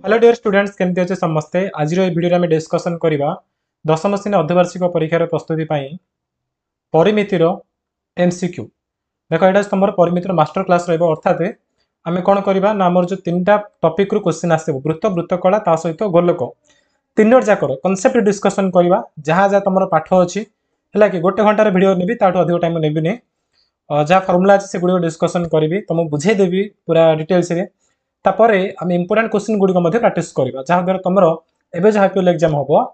Hello dear students केमती अच्छे समस्ते आज भिडियो में डिस्कसन करवा दशम श्रेणी अर्धवार्षिक परीक्षार प्रस्तुति परिमितिर एमसीक्यू देख यहाँ तुम परिमितिर मास्टर क्लास रर्थात आम कौन करवा ना आम जो तीन टपिक रु क्वेश्चन आसो वृत्त वृत्तकला ता सहित गोलक तीन जाकर कनसेप्ट डिस्कसन करवा जहाँ जहाँ तुम पाठ अच्छी है कि गोटे घंटार भिड नेबी ताठू अधिक टाइम नेबिनी जहाँ फर्मुला अच्छे से गुड़ डिस्कसन करी तुमको बुझेदेवी पूरा डिटेल्स तापर आम इंपोर्टाट क्वेश्चन गुड़िक प्राक्ट करवा जहाँद्वारा तुम एवं जहाँ पीएल एग्जाम हम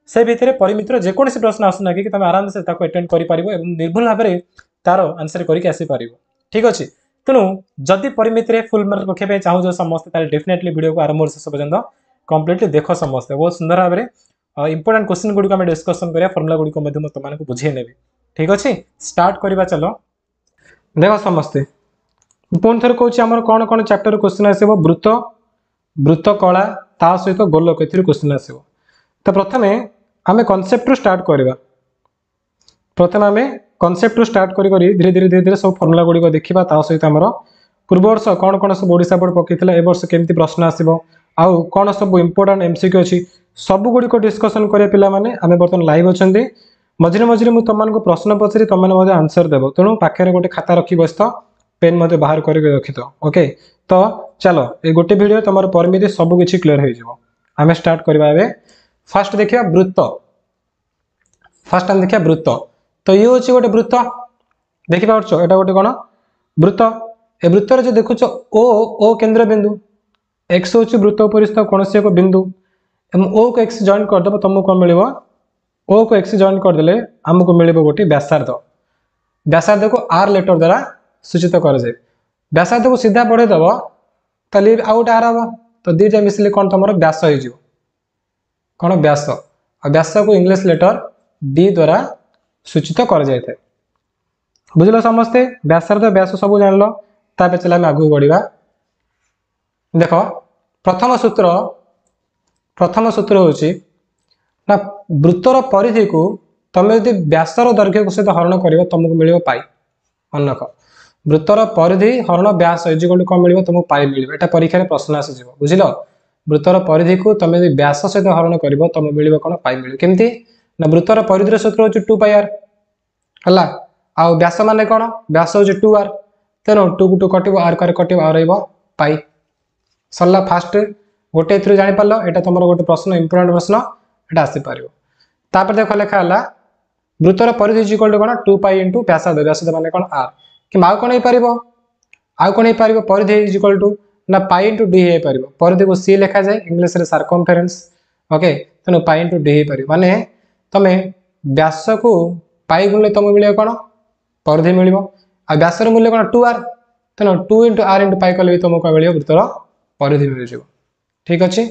से भितर परिमितर जेकोसी प्रश्न आसुना कि तुम आराम से अटेंड कर निर्भुल भाव में तार आंसर करपर ठीक अच्छे तेणु जदि परिमितर फुल मार्क रखा चाहूँ समस्त डेफिनेटली वीडियो को आरंभ शेष पर्यटन कम्प्लीटली देख समस्ते बहुत सुंदर भाव में इंपोर्टाट क्वेश्चन गुड़िक आम डिस्कसन करा फर्मुला गुड़िक तुमको बुझे नेबी ठीक अच्छे स्टार्ट करवा चलो देख समस्ते पुणी थर कौन आम कौन कौन चैप्टर क्वेश्चन आसो वृत्त वृत्तकला ता सहित गोलक ए क्वेश्चन आसो तो प्रथम आम कनसेप्ट स्टार्ट करवा प्रथम आम कनसेप्ट स्टार्ट करी धीरे धीरे धीरे धीरे सब फर्मुला गुड़िक देखा ता सहित आमर पूर्व वर्ष कौन कौन सब ओडिशा बोर्ड पकईला ए वर्ष केमती प्रश्न आसो आउ कौन सब इंपोर्टाट एमसीक्यू अच्छी सब गुड़िक डिस्कसन करिया पिला माने आमे बर्तन लाइव अच्छे मझे मझे मुझे तुमको प्रश्न पचारि तुम आंसर देव तेणु पाखे गोटे खाता रखी बस पेन मत बाहर करके रखी तो ओके तो चलो ये गोटे वीडियो तुम परिमिति सबकि क्लीयर हो आम स्टार्ट करवा ए फास्ट देखिए वृत्त फास्ट आम देखिए वृत्त तो ये हूँ गोटे वृत्त देखिए यहाँ गोटे कौन वृत्त ए वृत्तर जो देखुच ओ केन्द्र बिंदु एक्स हूँ वृत्त उपरिस्थ कौन से एक बिंदु ओ को एक्स जॉइन करदेव तुमको कौन मिल ओ को एक्स जॉइन करदे आमको मिल गोटे व्यासार्ध व्यासार्ध को आर लेटर द्वारा सूचित कराए व्यासार्ध को सीधा बढ़ेदेव तो आउ गोटे आर हम तो दुईटा मिसले कौन तुम व्यास हो कौन व्यास और व्यास को इंग्लिश लेटर डी द्वारा सूचित कर बुझल समस्ते व्यासार्ध व्यास सब जान लो ताप चला आगे बढ़ा देख प्रथम सूत्र हूँ ना वृत्तर परिधि को तुम यदि व्यासर दैर्घ्य को सहित हरण कर तुमको मिल पाई अनक वृत्तर परिधि हरण व्यास इजिकल कौन मिल तुमको पाई मिल यहाँ परीक्षा प्रश्न आसीज बुझल वृत्तर परिधि को तुम यदि व्यास सहित हरण कर तुम मिल कौन पाई मिल केमती ना वृत्तर परिधि सूत्र हूँ 2 पाई आर है आ व्यास मान कौन व्यास हूँ 2 आर तेणु 2 को 2 कट आर कार कट आ पाई सरला फास्ट गोटे जापार यहाँ तुम गोटे प्रश्न इंपोर्टाट प्रश्न यहाँ आसीपर तापर देख लिखा है वृत्तर परिधि इजिकल कौन 2 पाई इंटू व्यासार्ध व्यासार्ध मान कौन आर कि आउ कौन हो कौन हो परिधि इजिकल टू ना पाई इंटू डी हो पार परिधि को सी लिखा जाए इंग्लिश सार्कमफेरेन्स ओके तेणु पाई इंटू डी हो पार माने तुम व्यास को पाई गुणले तुम मिले कौन परिधि मिल व्यासर मूल्य कौन 2 आर तेणु 2 इंटू आर इंटू पाई कले भी तुमको मिले वृत्तर परिधि मिल जाए ठीक अच्छे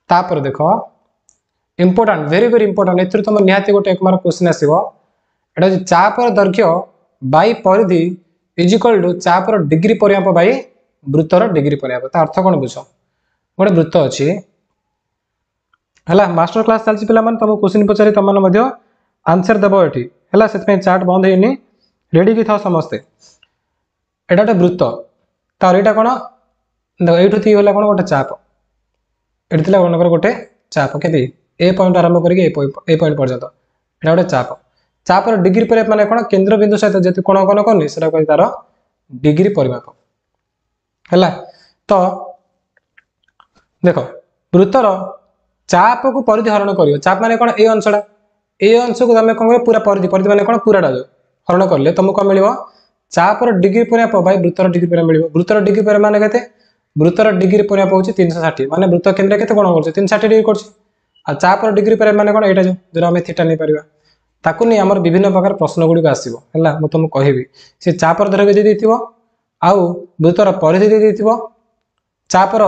तापर देख इंपोर्टाट वेरी वेरी इंपोर्टाट ए तुम निहाती गोटे 1 मार्क क्वेश्चन आसो यहाँ चापर दैर्घ्य बाई परिधि इजिकल टू चापर डिग्री परिमाप बाई वृत्तर डिग्री परिमाप ता अर्थ कौन बुझ गोटे वृत्त अच्छी है मास्टर क्लास चलती पे तुमको क्वेश्चन पचारि तुम आंसर देव ये है चार्ट बंद होनी रेडी की था समस्ते एटा गोटे वृत्त तार यहाँ कौन देखो ये गला कौन गोटे चाप ये मनकर गोटे चाप के ए पॉइंट आरंभ करके ए पॉइंट पर्यंत यहाँ गोटे चाप चापर डिग्री परिमाप माने कौन केन्द्र बिंदु सहित जो कोण कोण करनी से तार डिग्री परिमाप है तो देख वृत्तर चाप को परिधि हरण कर चाप माने कौन ए अंशटा ए अंश को तुम कौन पूरा परिधि परिधि माने कौन पूराटा जो हरण कले तुमको कौन मिल चापर डिग्री परिमाप बाई वृत्तर डिग्री परिमाप मिल वृत्तर डिग्री परिमाप माने केते वृत्तर डिग्री परिमाप हूँ 360 माने वृत्त केन्द्र के कौन कर 360 डिग्री कर चापर डिग्री परिमाप माने कौन यहाँ जो आम थीटा नहीं पार ताकू नहीं आमर विभिन्न प्रकार प्रश्न गुड़िक आसो है मुझे तुमको कहबी से चापर दैर्घ्य दे आउ वृत्तर परिधि दे चापर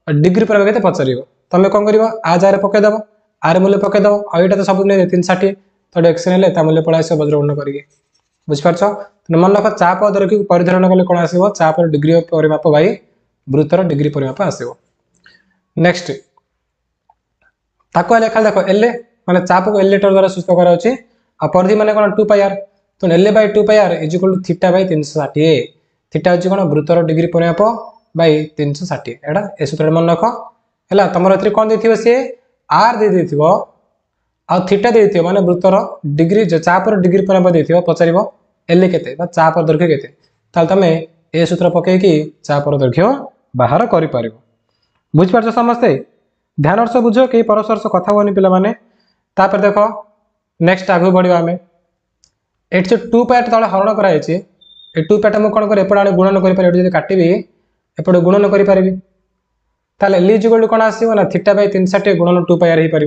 डिग्री परिमाप के पचार तुम कौन कर आर पकईदेव आर मूल्य पकईदेव आईटा तो सब 360 तो एक्स ने मूल्य पड़ा आस वज्रगुण कर बुझिपार मन रख चाप दैर्घ्य को परिधारण कले कौन आसो चापर डिग्री परिमाप बाई वृत्तर डिग्री परिमाप आसो नेक्स्ट ताको लिखा देख एल माने चाप को एल लेटर द्वारा सूचित कराउछि आ परिधि माने कोन 2 पाई आर तो L by 2 pi R is equal to theta by 360 theta होछि कोन वृत्तर डिग्री परिमाप बाय 360 एडा ए सूत्र मन रख है तुम ए कौन दे C are they uh theta दे माने वृत्तर डिग्री चापर डिग्री परिमाप दे पचार एल के चापर दैर्घ्य के तुम ए सूत्र पकईकि चापर दैर्घ्य बाहर कर बुझीपार समस्ते ध्यान से बुझ कई परस्पर सह कथा हुआ पे देख नेक्स्ट आगे बढ़िया आम ये जो 2 पार्ट तले हरण कराई 2 पार्ट मुझे कौन कर एपटे गुणन कर काटि एपटे गुणन करी एल इजिकल कौन आसो ना थीटा बाय 360 गुणन 2 पायर हो पार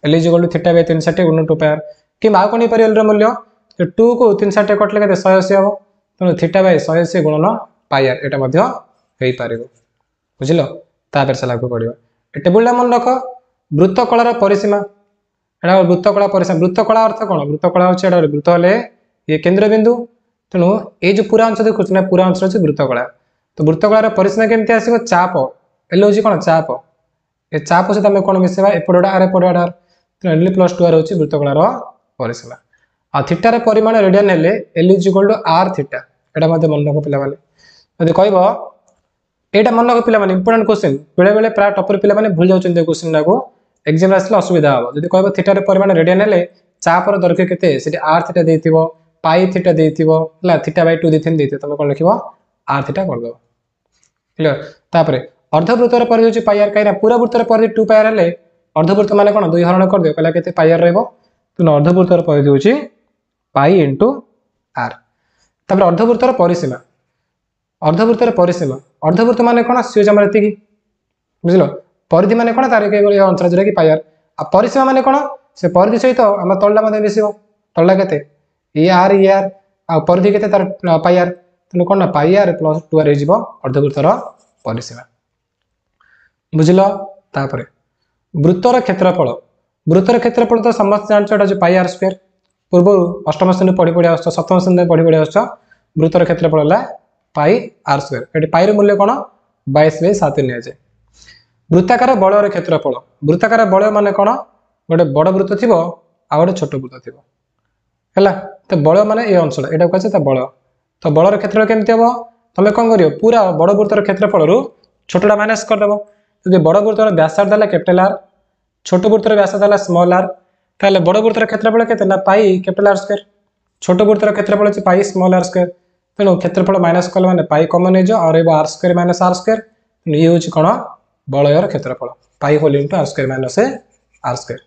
L is equal to theta by 360 गुणन 2 पायर कि आउ कौन हो एल मूल्य 2 को 360 कटले के 180 हम तेणु थीटा बाय 180 गुणन पायर यहाँ हो पार बुझल तापर चल आगे बढ़िया ए टेबुल मन रख वृत्तकलार परिसीमा एटा वृत्तकला परिसीमा वृत्तकला अर्थ कौन वृत्तकला हूँ वृत्त हेले ये केन्द्र बिंदु तेणु ये जो पूरा अंश देखुच ना पूरा अंश अच्छे वृत्तकला तो वृत्तकलार परिसीमा केमती आसो चाप एल हूँ कौन चाप ए चाप सहित आम कौन मिसेवा एपटे आर एपटे आर तेणु एल प्लस 2 आर हूँ वृत्तकलार परिसीमा आ थीटार परिमाण रेडियन हेले l is equal to r theta एटा मन रख पे कह यहाँ मन रख पे इंपोर्टाट क्वेश्चन बेले बेले प्राय टपर पे भूल जाऊँ क्वेश्चन को एग्जाम आसले असुविधा हम जब कह थीटार परिमाण रेडियन हेले चापर दैर्घ्य के आर थीटा दे पाई थीटा दे थीटा बाय 2 दे तुम कौन लिख आर थीटा करदेव क्लियर तापर अर्धवृत्तर परिधि पाई आर कहीं पूरा वृत्तर परिधि 2 पाई आर हेले अर्धवृत्त मान कौन 2 हरण कर दियो कहला पाई आर तेणु अर्धवृत्तर परिधि हूँ पाई इंटू आर तापर अर्धवृत्तर परिसीमा अर्धवृत्त मान कौन सी जमार ये बुझल परिधि मान कौन तार अंचल जोटा कि पाई आर आ परिसीमा मान कौन से परिधि सहित आम तलटा मिस तलटा के ये आर आ परिधि के तार पाई आर तेणु कौन ना पाई आर प्लस 2 आर हो अर्धवृत्तर परिसीमा बुझल तापर वृत्तर क्षेत्रफल तो समस्त जानते जो पाई आर स्क्वायर पूर्व अष्टम श्रेणी पढ़ी पढ़ी आस सप्तम श्रेणी पढ़ी पढ़ी आस वृत्तर क्षेत्रफल है पाई आर स्क्वायर ये पाई मूल्य कौन 22/7 नि जाए वृत्ताकार बलयर क्षेत्रफल वृत्ताकार बलय मान कौन गोटे बड़ वृत्त थी आ गए छोट वृत्त थी है तो बलय मान ये अंचल यहाँ कहे बलय तो बलर क्षेत्र केमती हम तुम कौन कर पूरा बड़ वृत्तर क्षेत्रफल छोटा माइनस करदेव जब बड़ वृत्तर व्यासार्ध है कैपिटल आर छोट वृत्तर व्यासार्ध है स्मॉल आर ताहले बड़ वृत्तर क्षेत्रफल के पाई कैपिटल आर स्क्वायर छोट वृत्तर क्षेत्रफल अच्छे पाई स्मॉल आर स्क्वायर तेणु क्षेत्रफल माइनस कले मैंने पाई कमन हो R square minus R square ये हूँ कौन बलयर क्षेत्रफल pi whole into R square minus R square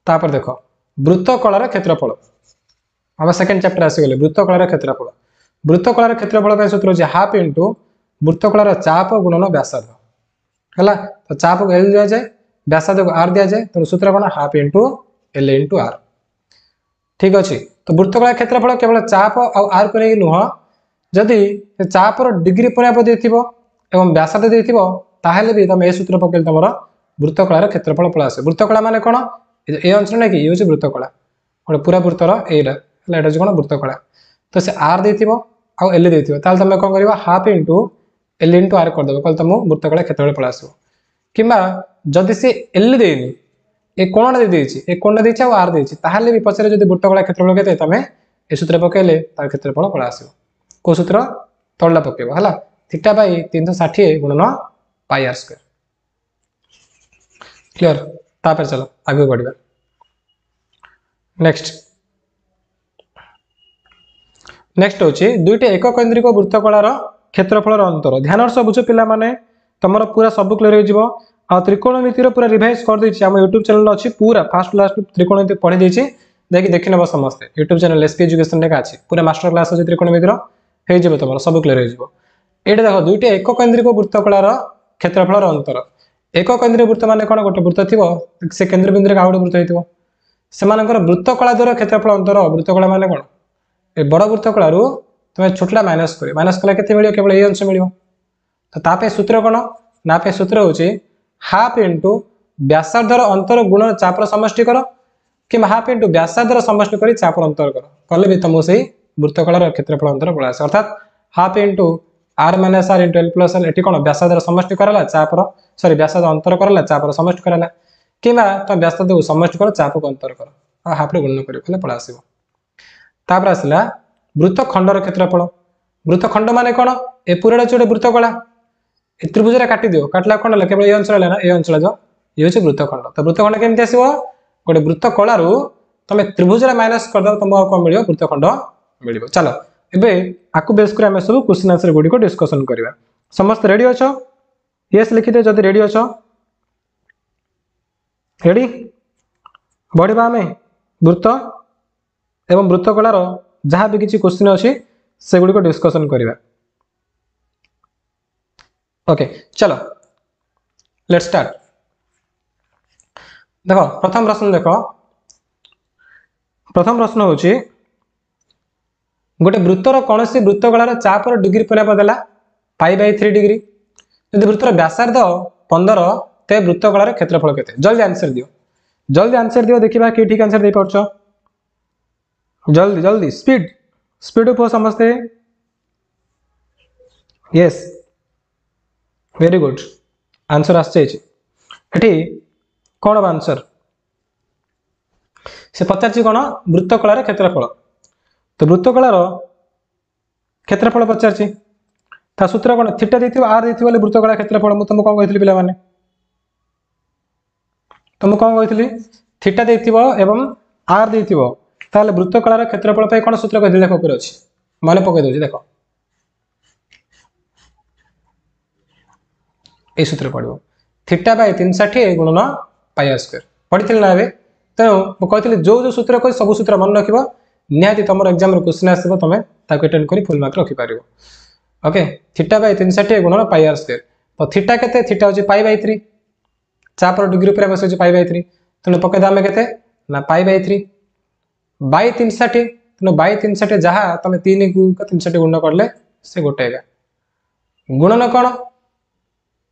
तापर देख वृत्तकलार क्षेत्रफल हम सेकेंड चैप्टर आसीगले वृत्तकलार क्षेत्रफल सूत्र हो हाफ इंटू वृत्तकलार चाप गुणन व्यासार्ध है तो चाप को एल दि जाए व्यासार्ध को आर दि जाए तेणु सूत्र कौन half into L into r ठीक अच्छे तो वृत्तकला क्षेत्रफल केवल चाप आर को नहीं नुह जदि चापर डिग्री परिमाप दे व्यासार्ध दे ताहले भी तुम ए सूत्र पकड़ तुम वृत्तकलार क्षेत्रफल पड़ा आसे वृत्तकला मान कौन ये अंचल ना कि ये हूँ वृत्तकला गोटे पूरा वृत्तर यहाँ कौन वृत्तकला तो से आर दे आउ एल दे तुम कौन कर half into L into R करदेव कल तुम वृत्तकला क्षेत्रफल पड़ा आसो कि जदि सी एल देनी ए कोणटा दे कोणटा दे आर दे ताहले भी पचारे जब वृत्तकला क्षेत्रफल के तुम ए सूत्र पकड़े तार क्षेत्रफल पड़ा आसो कौ सूत्र तलटा पकेब है थीटा बाय 360 गुणन पाई आर स्क्वायर क्लियर तापर चलो आगे बढ़िया नेक्स्ट हूँ दुईट एक केन्द्रिक वृत्तकलार क्षेत्रफल अंतर ध्यान से बुझ पिला माने तुम पूरा सब क्लियर हो आ त्रिकोणमितिर पूरा रिवाइज कर देछि हम यूट्यूब चैनल अच्छी पूरा फास्ट लास्ट त्रिकोणमिति पढ़ी देछि देखि देखि नब समस्ते यूट्यूब चैनल एसपी एजुकेशन लेखा अच्छी पूरा मास्टर क्लास अच्छी त्रिकोणमितिर हो जिवो तुम सब क्लियर हो ये देख दुईट एक केन्द्रिक वृत्तकलार क्षेत्रफल अंतर एक केन्द्रीय वृत्त मान कौन गोटे वृत्त थी से केन्द्र बिंदु आउ गोटे वृत्त होकर वृत्तकला द्वारा क्षेत्रफल अंतर वृत्तकला मान कौन ए बड़ वृत्तकला तुम छोटा माइनस कर माइनस कला के केवल ये अंश मिल तो तापे सूत्र कौन ना पे सूत्र हूँ हाफ इंटू व्यासार्धर अंतर गुण चापर समष्टि कर कि हाफ इंटू व्यासार्धर समष्टि कर चापर अंतर कर कले भी तुमको से वृत्तकलार क्षेत्रफल अंतर पड़ा आसे अर्थात half into r minus r into l plus l ये कौन व्यासार्धर समष्टि कराला चापर सॉरी व्यासार्ध अंतर कराला चापर समष्टि कराला कि तुम व्यासार्ध को समष्टि कर चाप को अंतर कर और हाफ रे गुणन कर पड़ा आसो तापर आसला वृत्तखंडर क्षेत्रफल वृत्तखंड मान कौन ए पूरा गोटे वृत्तकला त्रिभुज काटी दियो काटला कौन है केवल ये अंचल है ना ये अंचल जो ये हूँ वृत्तखंड तो वृत्तखंड केमती आसो गोटे वृत्त कलारू तुम त्रिभुज माइनस करदे तुमको कौन मिल वृत्तखंड मिल चलो एबे आकु बेस कर आम सब क्वेश्चन आंसर गुडी को डिस्कशन करवा समस्त रेडी अछ यस लिखिदे जदि रेडी अछ रेडी बढ़िबा आमे वृत्त एवं वृत्त कलार जहाँ भी किसी क्वेश्चन अच्छी से गुडी को डिस्कशन करवा ओके चलो लेट्स स्टार्ट देखो प्रथम प्रश्न होची गोटे वृत्तर कौन सी वृत्त कलार चापर डिग्री परिमाप देला π/3 डिग्री यदि वृत्तर व्यासार्ध 15 ते वृत्त कलार क्षेत्रफल केते जल्दी आंसर दियो देखिबा कि ठीक आंसर दे परछो जल्दी स्पीड उप समझते यस वेरी गुड आंसर आठी कौन हम आंसर से पचार कौन वृत्त कलार क्षेत्रफल तो वृत्त कलार क्षेत्रफल पचार सूत्र कौन थीटा देथिबो आर देथिबो वृत्त कलार क्षेत्रफल मु तुमको कौन कहितली पिला माने तुमको कौन कहितली थीटा देथिबो एवं आर देथिबो ताले वृत्त कलार क्षेत्रफल पे कौन सूत्र कहि देखो ऊपर अछि माने पकई दोछि देखो ए सूत्र पड़ो थीटा बाय 360 गुणन πr² पढ़ी ना तेणु मुझे जो सूत्र कह सब सूत्र मन रख निहाती तुम एग्जाम क्वेश्चन आसो तुम अटेंड कर फुल मार्क रखिपार ओके थीटा बाय 360 गुणन πr² तो थीटा केते थीटा होची π/3 चापर डिग्री पर बस होची π/3 तेणु पकईद आम के ना π/3 बाय 360 तेणु बाय 360 जहाँ तुम 3 को 360 गुण करले से गोटे गुणन कौन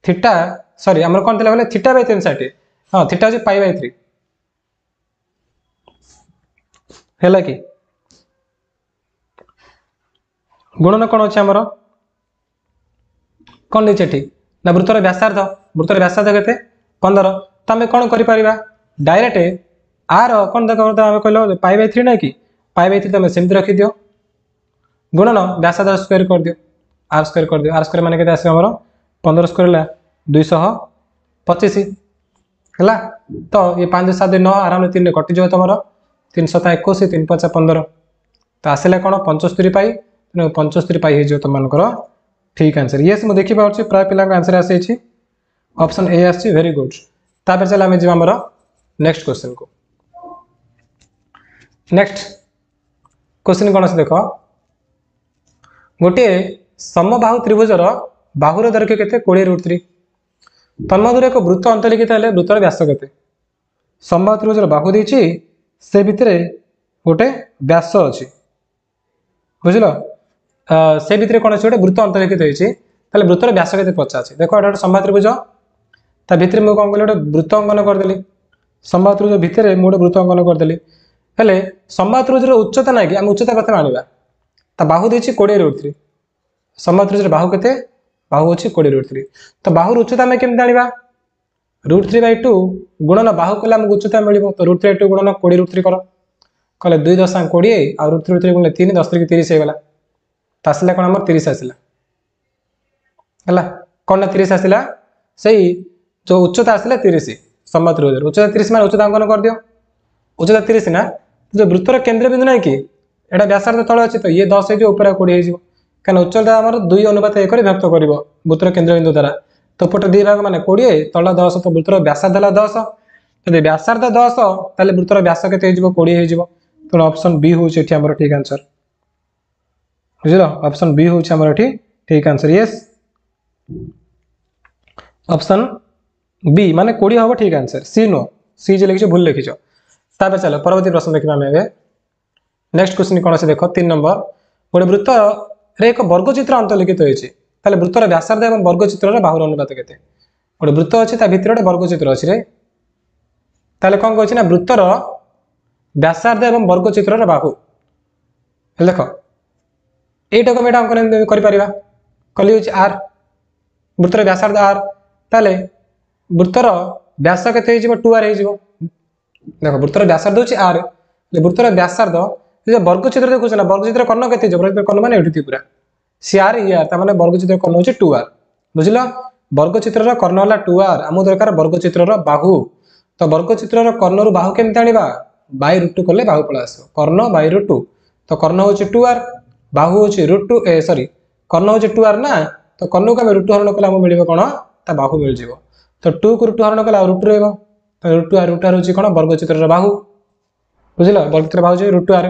थीटा सॉरी आमर कौन थिला बोले थीटा बाय 360 हाँ थीटा होची π/3 हैला कि गुणन कौन अच्छे आमर कौन देखे ना वृत्तर व्यासार्ध के 15 तो आम कौन कर डायरेक्ट आर कौन देख कहल π/3 ना कि π/3 तुम सेमती रखी दियो गुणन व्यासार्ध स्क्वायर कर दियो आर स्क्वायर माने केते आसे हमर 15 स्क्वायर ला 225 है तो ये 5 7 9 आराम 3 कटिज तुम 321 3 5 15 तो आसला कौन 75 पाई 75 पाई हो तुमको ठीक आंसर ये मुझे देखिए प्राय पिला आंसर आसी ऑप्शन ए आसी वेरी गुड तापर चल आम जामर नेक्स्ट क्वेश्चन को नेक्स्ट क्वेश्चन कौन से देख गोटे समबाहु त्रिभुजर बाहुर दैर्घ्य केते 20√3 तन्मध्य एक वृत्त अंतलिखित है वृत्तर व्यास केते समबाहु त्रिभुजर बाहु देछि से भितर गोटे व्यास अच्छी बुझल से भितर कौन अच्छे गोटे वृत्त अंतलिखित होता वृत्तर व्यास के पचास देखो गोटे समबाहु त्रिभुज ता भितर मुझे कौन कल गोटे वृत्त अंकन करदेली समबाहु त्रिभुज भितर मुझे वृत्त अंकन करदेली हेले समबाहु त्रिभुजर उच्चता ना कि आम उच्चता कत आनिबा ता बाहु देछि 20√3 समबाहु त्रिभुजर बाहु केते बाहु अछि 20√3 तो बाहुर उच्चता आम केमति आनिबा √3/2 गुणन बाहु कले आमको उच्चता मिल तो √3/2 गुणन 20√3 कर कले 2 10 20 आ √3 गुणन 3 10 30 हो गला तो आसला कौन आम 30 आसला है कौन ना 30 आसला से जो उच्चता आसला 30 समबाहु त्रिभुजर उच्चता 30 मान उच्चता अंकन कर दियो उच्चता 30 ना जो वृत्तर केंद्र बिंदु ना कि एटा व्यासार्ध तल अच्छे तो ये 10 हो ऊपर 20 हो क्या उच्चता आम 2:1 व्यक्त कर वृत्तर केंद्र बिंदु द्वारा तो पटे दी भाग माने 20 तला 10 तो वृत्तर व्यासार्ध 10 यदि व्यासार्ध 10 ताले वृत्तर व्यास केते हो 20 हो तो ऑप्शन बी होछि एठी हमर ठीक आंसर बुझलो ऑप्शन बी होछि हमर एठी ठीक आंसर यस ऑप्शन बी माने 20 होबो ठीक आंसर सी नो सी जे लिखिछो भूल लिखिछो ताबे चलो परवर्ती प्रश्न देखिबा हम एबे नेक्स्ट क्वेश्चन कोन से देखो 3 नंबर गोटे वृत्त रे एक वर्गचित्र अंतर्लिखित होइछि ताले वृत्तर व्यासार्ध एवं वर्गचित्र रे बाहुर अनुपात केते गोटे वृत्त अछि ता भितर गोटे वर्गचित्र अछि रे ताले कोन कहछि ना वृत्तर व्यासार्ध एवं वर्गचित्र रे बाहु देखो एटा को मेटा अंकन करि परिबा कली होछि आर वृत्तर व्यासार्ध आर ताले वृत्तर व्यास केते हे जिवो 2r हे जिवो देखो वृत्तर व्यासार्ध होछि आर वृत्तर व्यासार्ध जो वर्गचित्र देखो ना वर्गचित्र कर्ण केते जो वर्गचित्र कर्ण माने एठी पूरा सी आर ई आर ता माने वर्गचित्र कर्ण होछि 2r बुझिलो वर्गचित्र कर्ण है 2r आम दरकार वर्गचित्र बाहु तो वर्गचित्र कर्ण रु बाहु केमती आनिबा बाय √2 कले बाहु पळ आसो कर्ण बाय √2 तो कर्ण होची 2r बाहु होची √2 सॉरी कर्ण होची 2r ना तो कर्ण को हम √2 हरण कले हम मिलिबो कोन ता बाहु मिल जिवो तो 2 को √2 हरण कले √2 रहबो तो √2r होची कोन वर्गचित्र बाहु बुझिलो वर्गचित्र बाहु जे √2r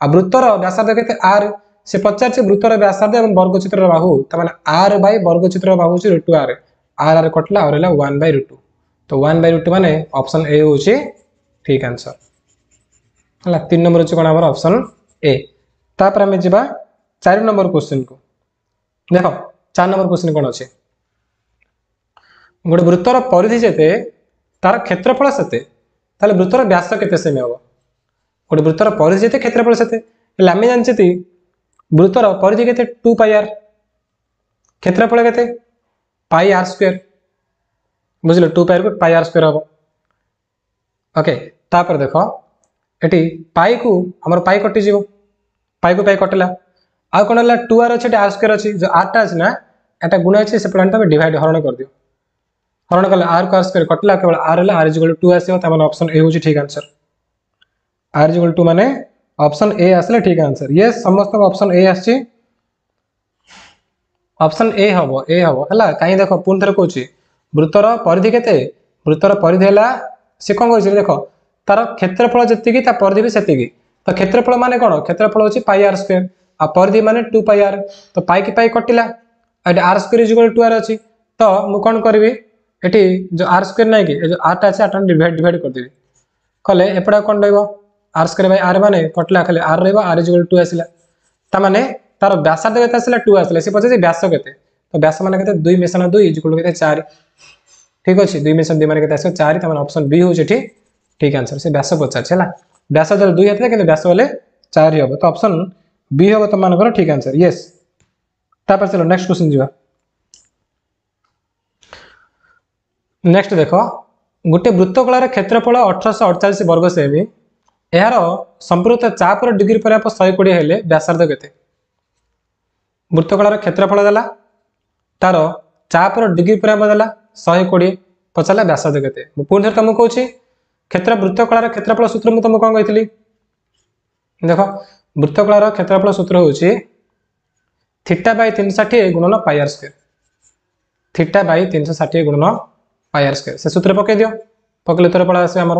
आ वृत्तर व्यासार्ध केते r से पचार से वृत्तर व्यासार्ध एवं वर्गचित्र बाहु त माने r बाय वर्गचित्र बाहु होची √2r r कटला और हैला 1/√2 तो 1/√2 माने ऑप्शन ए होची ठीक आंसर हला 3 नंबर होची कोन हमर ऑप्शन ए तापर हम जिबा 4 नंबर क्वेश्चन को देखो 4 नंबर क्वेश्चन कोन अछि गोटे वृत्तर परिधि जेते तार क्षेत्रफल सेते ताले वृत्तर व्यास केते सेमी हो गोटे वृत्तर परिधि जेते क्षेत्रफल सेते लामे जानछति वृत्तर परिधि केते 2πr क्षेत्रफल केते πr² बुझिलो 2πr को πr² हो ओके तापर देखो एटी पाई को हमर पाई कटि जीवो पाई को पाई कटला आ कोन हला 2r अछि r² अछि जो r टा अछि ना एटा गुण अछि से प्लांट में डिवाइड हरण कर दियो हरण कले r को r² कटला केवल r हला r 2 आसीओ त माने ऑप्शन ए होची ठीक आंसर r 2 माने ऑप्शन ए आसले ठीक आंसर यस समस्त ऑप्शन ए आछि ऑप्शन ए हबो हला काई देखो पुन थर कहूची वृत्तर परिधि केते वृत्तर परिधि हला से कोन कहूची देखो तार क्षेत्रफल जति की ता परिधि भी सेति की तो क्षेत्रफल माने कोन क्षेत्रफल होची πr² आ परिधि माने 2πr तो पाई की पाई कटिला एटी r² 2r अछि तो मु कोन करबी एटी जो r² नै की जो r टा अछि आटा डिवाइड कर देबी कले एपडा कोन रहइबो r² r माने कटला खाली r रहइबो r 2 आसिला ता माने तार व्यासार्ध केते आसिला 2 आसिला से पछे व्यास केते तो व्यास माने केते 2 मिशन 2 केते 4 ठीक अछि 2 मिशन 2 माने केते आसो 4 त माने ऑप्शन बी होची ठीक आंसर से व्यास पछा छला व्यास जर 2 हेतले किंतु व्यास वाले 4 ही हो तो ऑप्शन बी हो त मानकर ठीक आंसर यस तापर चलो नेक्स्ट क्वेश्चन जीवा नेक्स्ट देखो गोटे वृत्तकलार क्षेत्रफल 1848 वर्ग सेमी यार संपूर्ण चाप डिग्री परिमाप 120 हेले व्यासार्ध केते वृत्तकलार क्षेत्रफल देला तार चाप डिग्री परिमाप देला 120 पचाला व्यासार्ध केते मु पुन थर तुमको कहूची क्षेत्र वृत्तकलार क्षेत्रफल सूत्र मु तुमको कोन कहितली देखो वृत्तकलार क्षेत्रफल सूत्र होची θ/360 गुणन πr² θ/360 गुणन πr² से सूत्र पके दियो पकले तोर पळा आसे हमर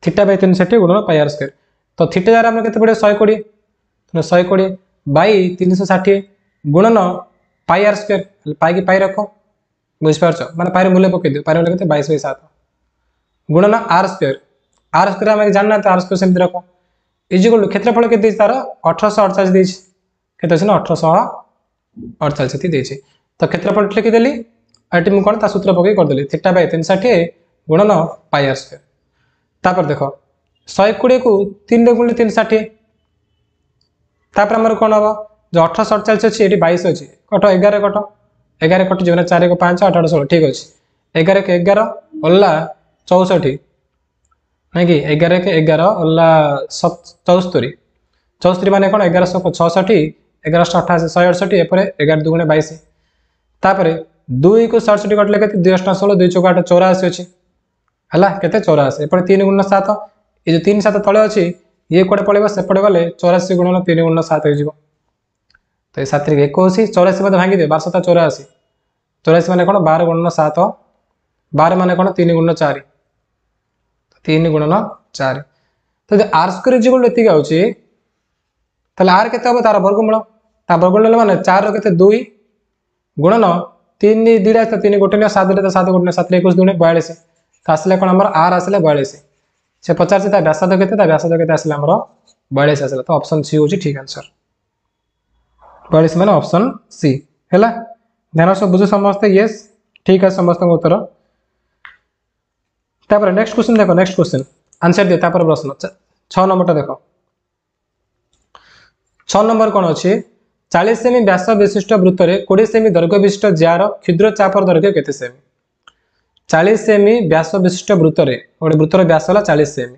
θ/360 गुणन πr² तो थीटा जार हमर केते पड़े 120 तो 120 बाई 360 गुणन πr² पाई की पाई रखो बुझ पारछ माने पाई रे मूल्य पके दियो पाई रे केते 22/7 गुणन r² r² हम जानना तो r² सेम रखो इजिकल क्षेत्रफल केते तार 1848 देछि केते छै ना 1848 थी देछि तो क्षेत्रफल लिखि देली आटी मु कोन ता सूत्र पके कर देली θ/360 गुणन πr² तापर देखो 120 को 3 रे गुणले 360 तापर हमर कोन हबो जो 1848 अछि एटी 22 अछि कट 11 कट जेना 4 को 5 8 8 16 ठीक अछि 11 के 11 ओल्ला 64 नै कि 11 के 11 ओल्ला 74 74 माने कोन 1166 1188 168 एपरे 11 2 गुणे 22 तापर 2 को 67 कटले केते 2 8 16 2 4 8 84 अछि हला केते 84 एपरे 3 गुण 7 ए जो 3 7 तळे अछि ये कोडे पळेबा से पडे गले 84 गुणन 3 गुण 7 हो जिवो तो 7 रे 81 84 मते भांगी दे 12 7 84 84 माने कोन 12 गुणन 7 12 माने कोन 3 गुणन 4 3 गुणन 4 तो r² जिगुल एति गाउची तले r केते हो तार वर्गमूल ता वर्गमूल माने 4 रो केते 2 गुणन 3 2 तो 3 गोटे ने 7 रे तो 7 गोटे 7 21 2 42 तो आसले कोन हमर r आसले 42 से 50 से ता व्यासार्ध केते आसले हमर 42 आसले तो ऑप्शन सी होची ठीक आंसर 42 माने ऑप्शन सी हैला ध्यान से बुझो समस्त यस ठीक है समस्त उत्तर तापर नेक्स्ट क्वेश्चन देखो नेक्स्ट क्वेश्चन आंसर दे तापर प्रश्न 6 नंबर देखो 6 नंबर कोन अछि 40 सेमी व्यास विशिष्ट वृत्त रे 20 सेमी दैर्घ्य विशिष्ट ज्यार क्षुद्र चापर दैर्घ्य केते सेमी 40 सेमी व्यास विशिष्ट वृत्त रे ओडे वृत्तर व्यास होला 40 सेमी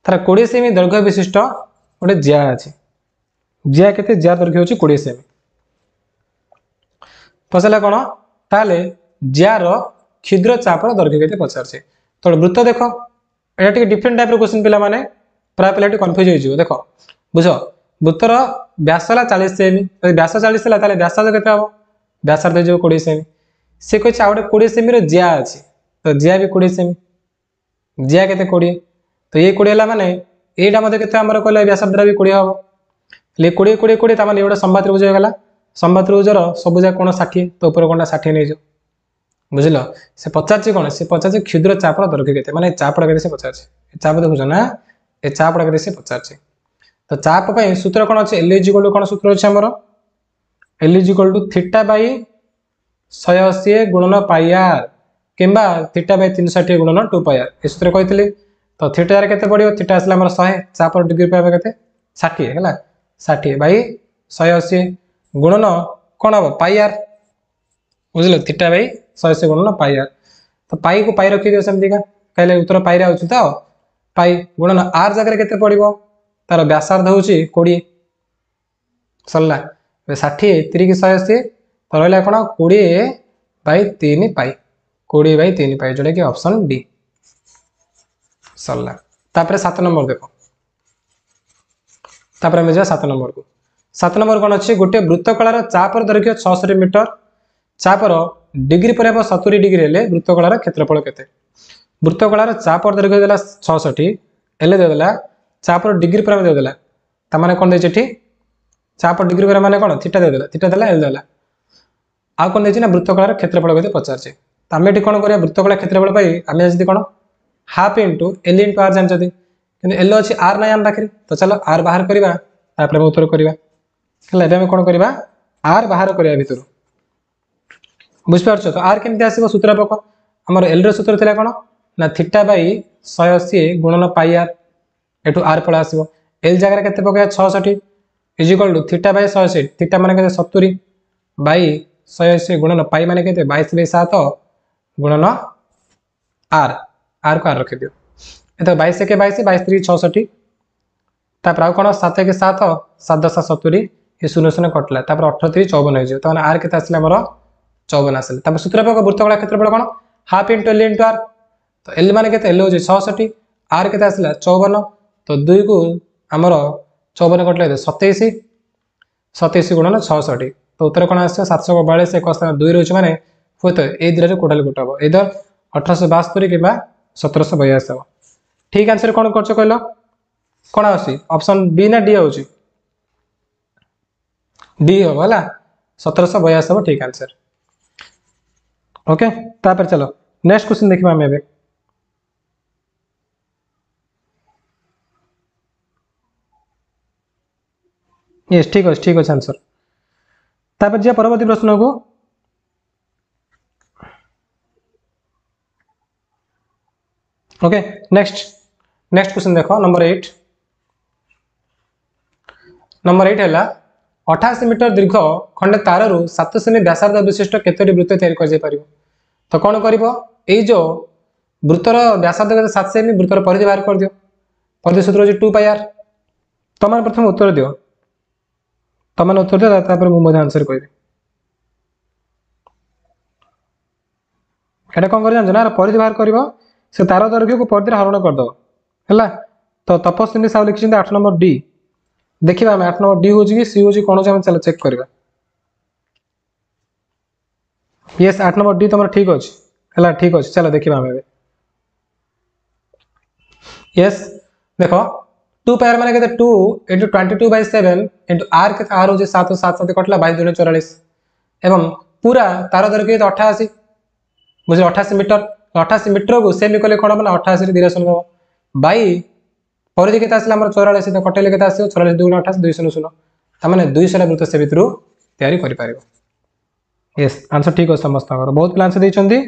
तार 20 सेमी दैर्घ्य विशिष्ट ओडे ज्या अछि ज्या केते ज्या दैर्घ्य होछि 20 सेमी पचारे कौन ताले जार क्षुद्र चापर दैर्घ्य केते पचार तो वृत्त देख ये डिफरेंट टाइप क्वेश्चन पिला माने प्राय पिला कन्फ्यूज हो देख बुझ वृत्तर व्यास है 40 सेमी व्यास 40 है व्यासार्ध के व्यासार्ध हो 20 सेमी सी कही आ गए 20 सेमी जिया अच्छी तो जिया भी 20 सेमी जिया के 20 तो ये 20 है माने यहाँ मतलब के कहले व्यासार्ध भी 20 हम 20 20 20 ताने गोटे संवाद त्रिभुज होगा संवाद त्रिभुजर सबुजा कोण 60 तो ऊपर कोणटा 60 नहीं बुझल से पचार कौन से पचार क्षुद्र चापर दैर्घ्य के माने चापड़ा के से पचार चाप देखुच ना ये चापड़ा के से पचार तो चाप सूत्र कौन अच्छे एल इज कौन सूत्र अच्छे आमर l is to theta by 180 गुणन पाई आर किंबा थीटा बाई 360 गुणन 2 पाई आर ये सूत्र कही तो थीटा के पड़ो थीटा आसला 100 चापर डिग्री पाइबा के 60 है 60 बाई 180 गुणन कौन हम पाई आर बुझल थीटा बाई 180 गुणन पाई आर तो पाई को पाई रखी दियो सेमती का कहले उत्तर पाई रे तो पाई गुणन आर जगह केते पड़ो तार व्यासार्ध हूँ 20 सरला 60 3 180 तो रहा कौन 20/3 पाई 20/3 पाई जोटा कि ऑप्शन डी सरला 7 नंबर देख तापर 7 नंबर को 7 नंबर कौन अच्छे गोटे वृत्तकलार चापर दैर्घ्य 66 मीटर चापर डिग्री पर 70 डिग्री हेले वृत्तकलार क्षेत्रफल केते वृत्तकलार चापर दैर्घ्य देला 66 एल देदेला चापर डिग्री पर देदेला तामाने कौन देछि चापर डिग्री पर माने कौन थीटा देला एल देला आ कौन देछि ना वृत्तकलार क्षेत्रफल केते पचारछि त आमे एठी कौन करिया वृत्तकला क्षेत्रफल पाई आमे जदी कौन half into L into R जानछथि किंतु एल अछि आर नै हम पाखरि तो चलो आर बाहर करिबा तापर उत्तर करिबा हला एबे हम कौन करिबा आर बाहर करिया भितर बुझ पारछो तो आर केमति आसीबो सूत्र पक हमर एल रो सूत्र थिला कौन ना थीटा बाई 180 गुणन पाई आर एठू आर पळ आसीबो एल जगह केते पकाया 66 is equal to theta by 180 theta माने केते 70 बाई 180 गुणन पाई माने केते 22/7 गुणन आर आर को आर रख दियो एतो 22 के 22 22 3 66 तापर आ कोन 7 के 7 7 10 70 ये 0 0 कटला तापर 8 3 54 हो जे तो आर केते आसला हमर 54 आसले तापर सूत्र पक वृत्तकला क्षेत्रफल कोन half into L into R तो एल माने केते एल हो जे 66 आर केते आसला 54 तो 2 को आमर 54 कटले 27 27 गुणन 66 तो उत्तर कौन आस 742 एक स्थान 2 रोचे माने हुए तो ए दिले कोटाल गोटा हम इधर 1872 कि 1782 हम ठीक आंसर कौन कर कहल कौन आसी ऑप्शन बी ना डी होची डी हम है 1782 हम ठीक आंसर ओके तापर चलो नेक्स्ट क्वेश्चन देखिबा हम एबे यस ठीक अच्छे आंसर तापर जे परवर्ती प्रश्न को ओके नेक्स्ट क्वेश्चन देखो नंबर 8 है 88 मीटर दीर्घ खंडे तार 7 सेमी व्यासार्ध विशिष्ट केतोटी वृत्त तैयार कर जाय परिबो तो कौन करिवो एई जो वृत्तर व्यासार्ध 7 सेमी वृत्तर परिधि बाहर कर दियो परिधि सूत्र होची 2 पाई आर तमाम प्रथम उत्तर दियो तमाम उत्तर दियो तापर मु मधे आंसर कहबी एटा कौन कर जानछ ना परिधि बाहर करिवो से तार दैर्घ्य को परिधि हरण कर दो हैला तो तपस्विनी साहू लिखिछन 8 नंबर डी देखिबा हम 8 नंबर डी होची कि सी होची कोन हम चलो चेक करबा यस 8 नंबर डी तमर ठीक अछि हैला ठीक अछि चलो देखिबा हम एबे यस देखो 2 पाई आर माने केते 2 * 22/7 * r के r हो जे 7 7 7 कटला 22 * 44 एवं पूरा तार दैर्घ्य 88 मुझे 88 मीटर को सेमी कले कोन बना 88 रे 2 हो बाई परिधि केते आसला हमर 44 तो कटेले केते आसीयो 44 2 * 28 200 0 त माने 200 वृत्त से भितरु तयारी करि पारिबो यस आंसर ठीक हो समस्त बहुत प्लान से देइचंदी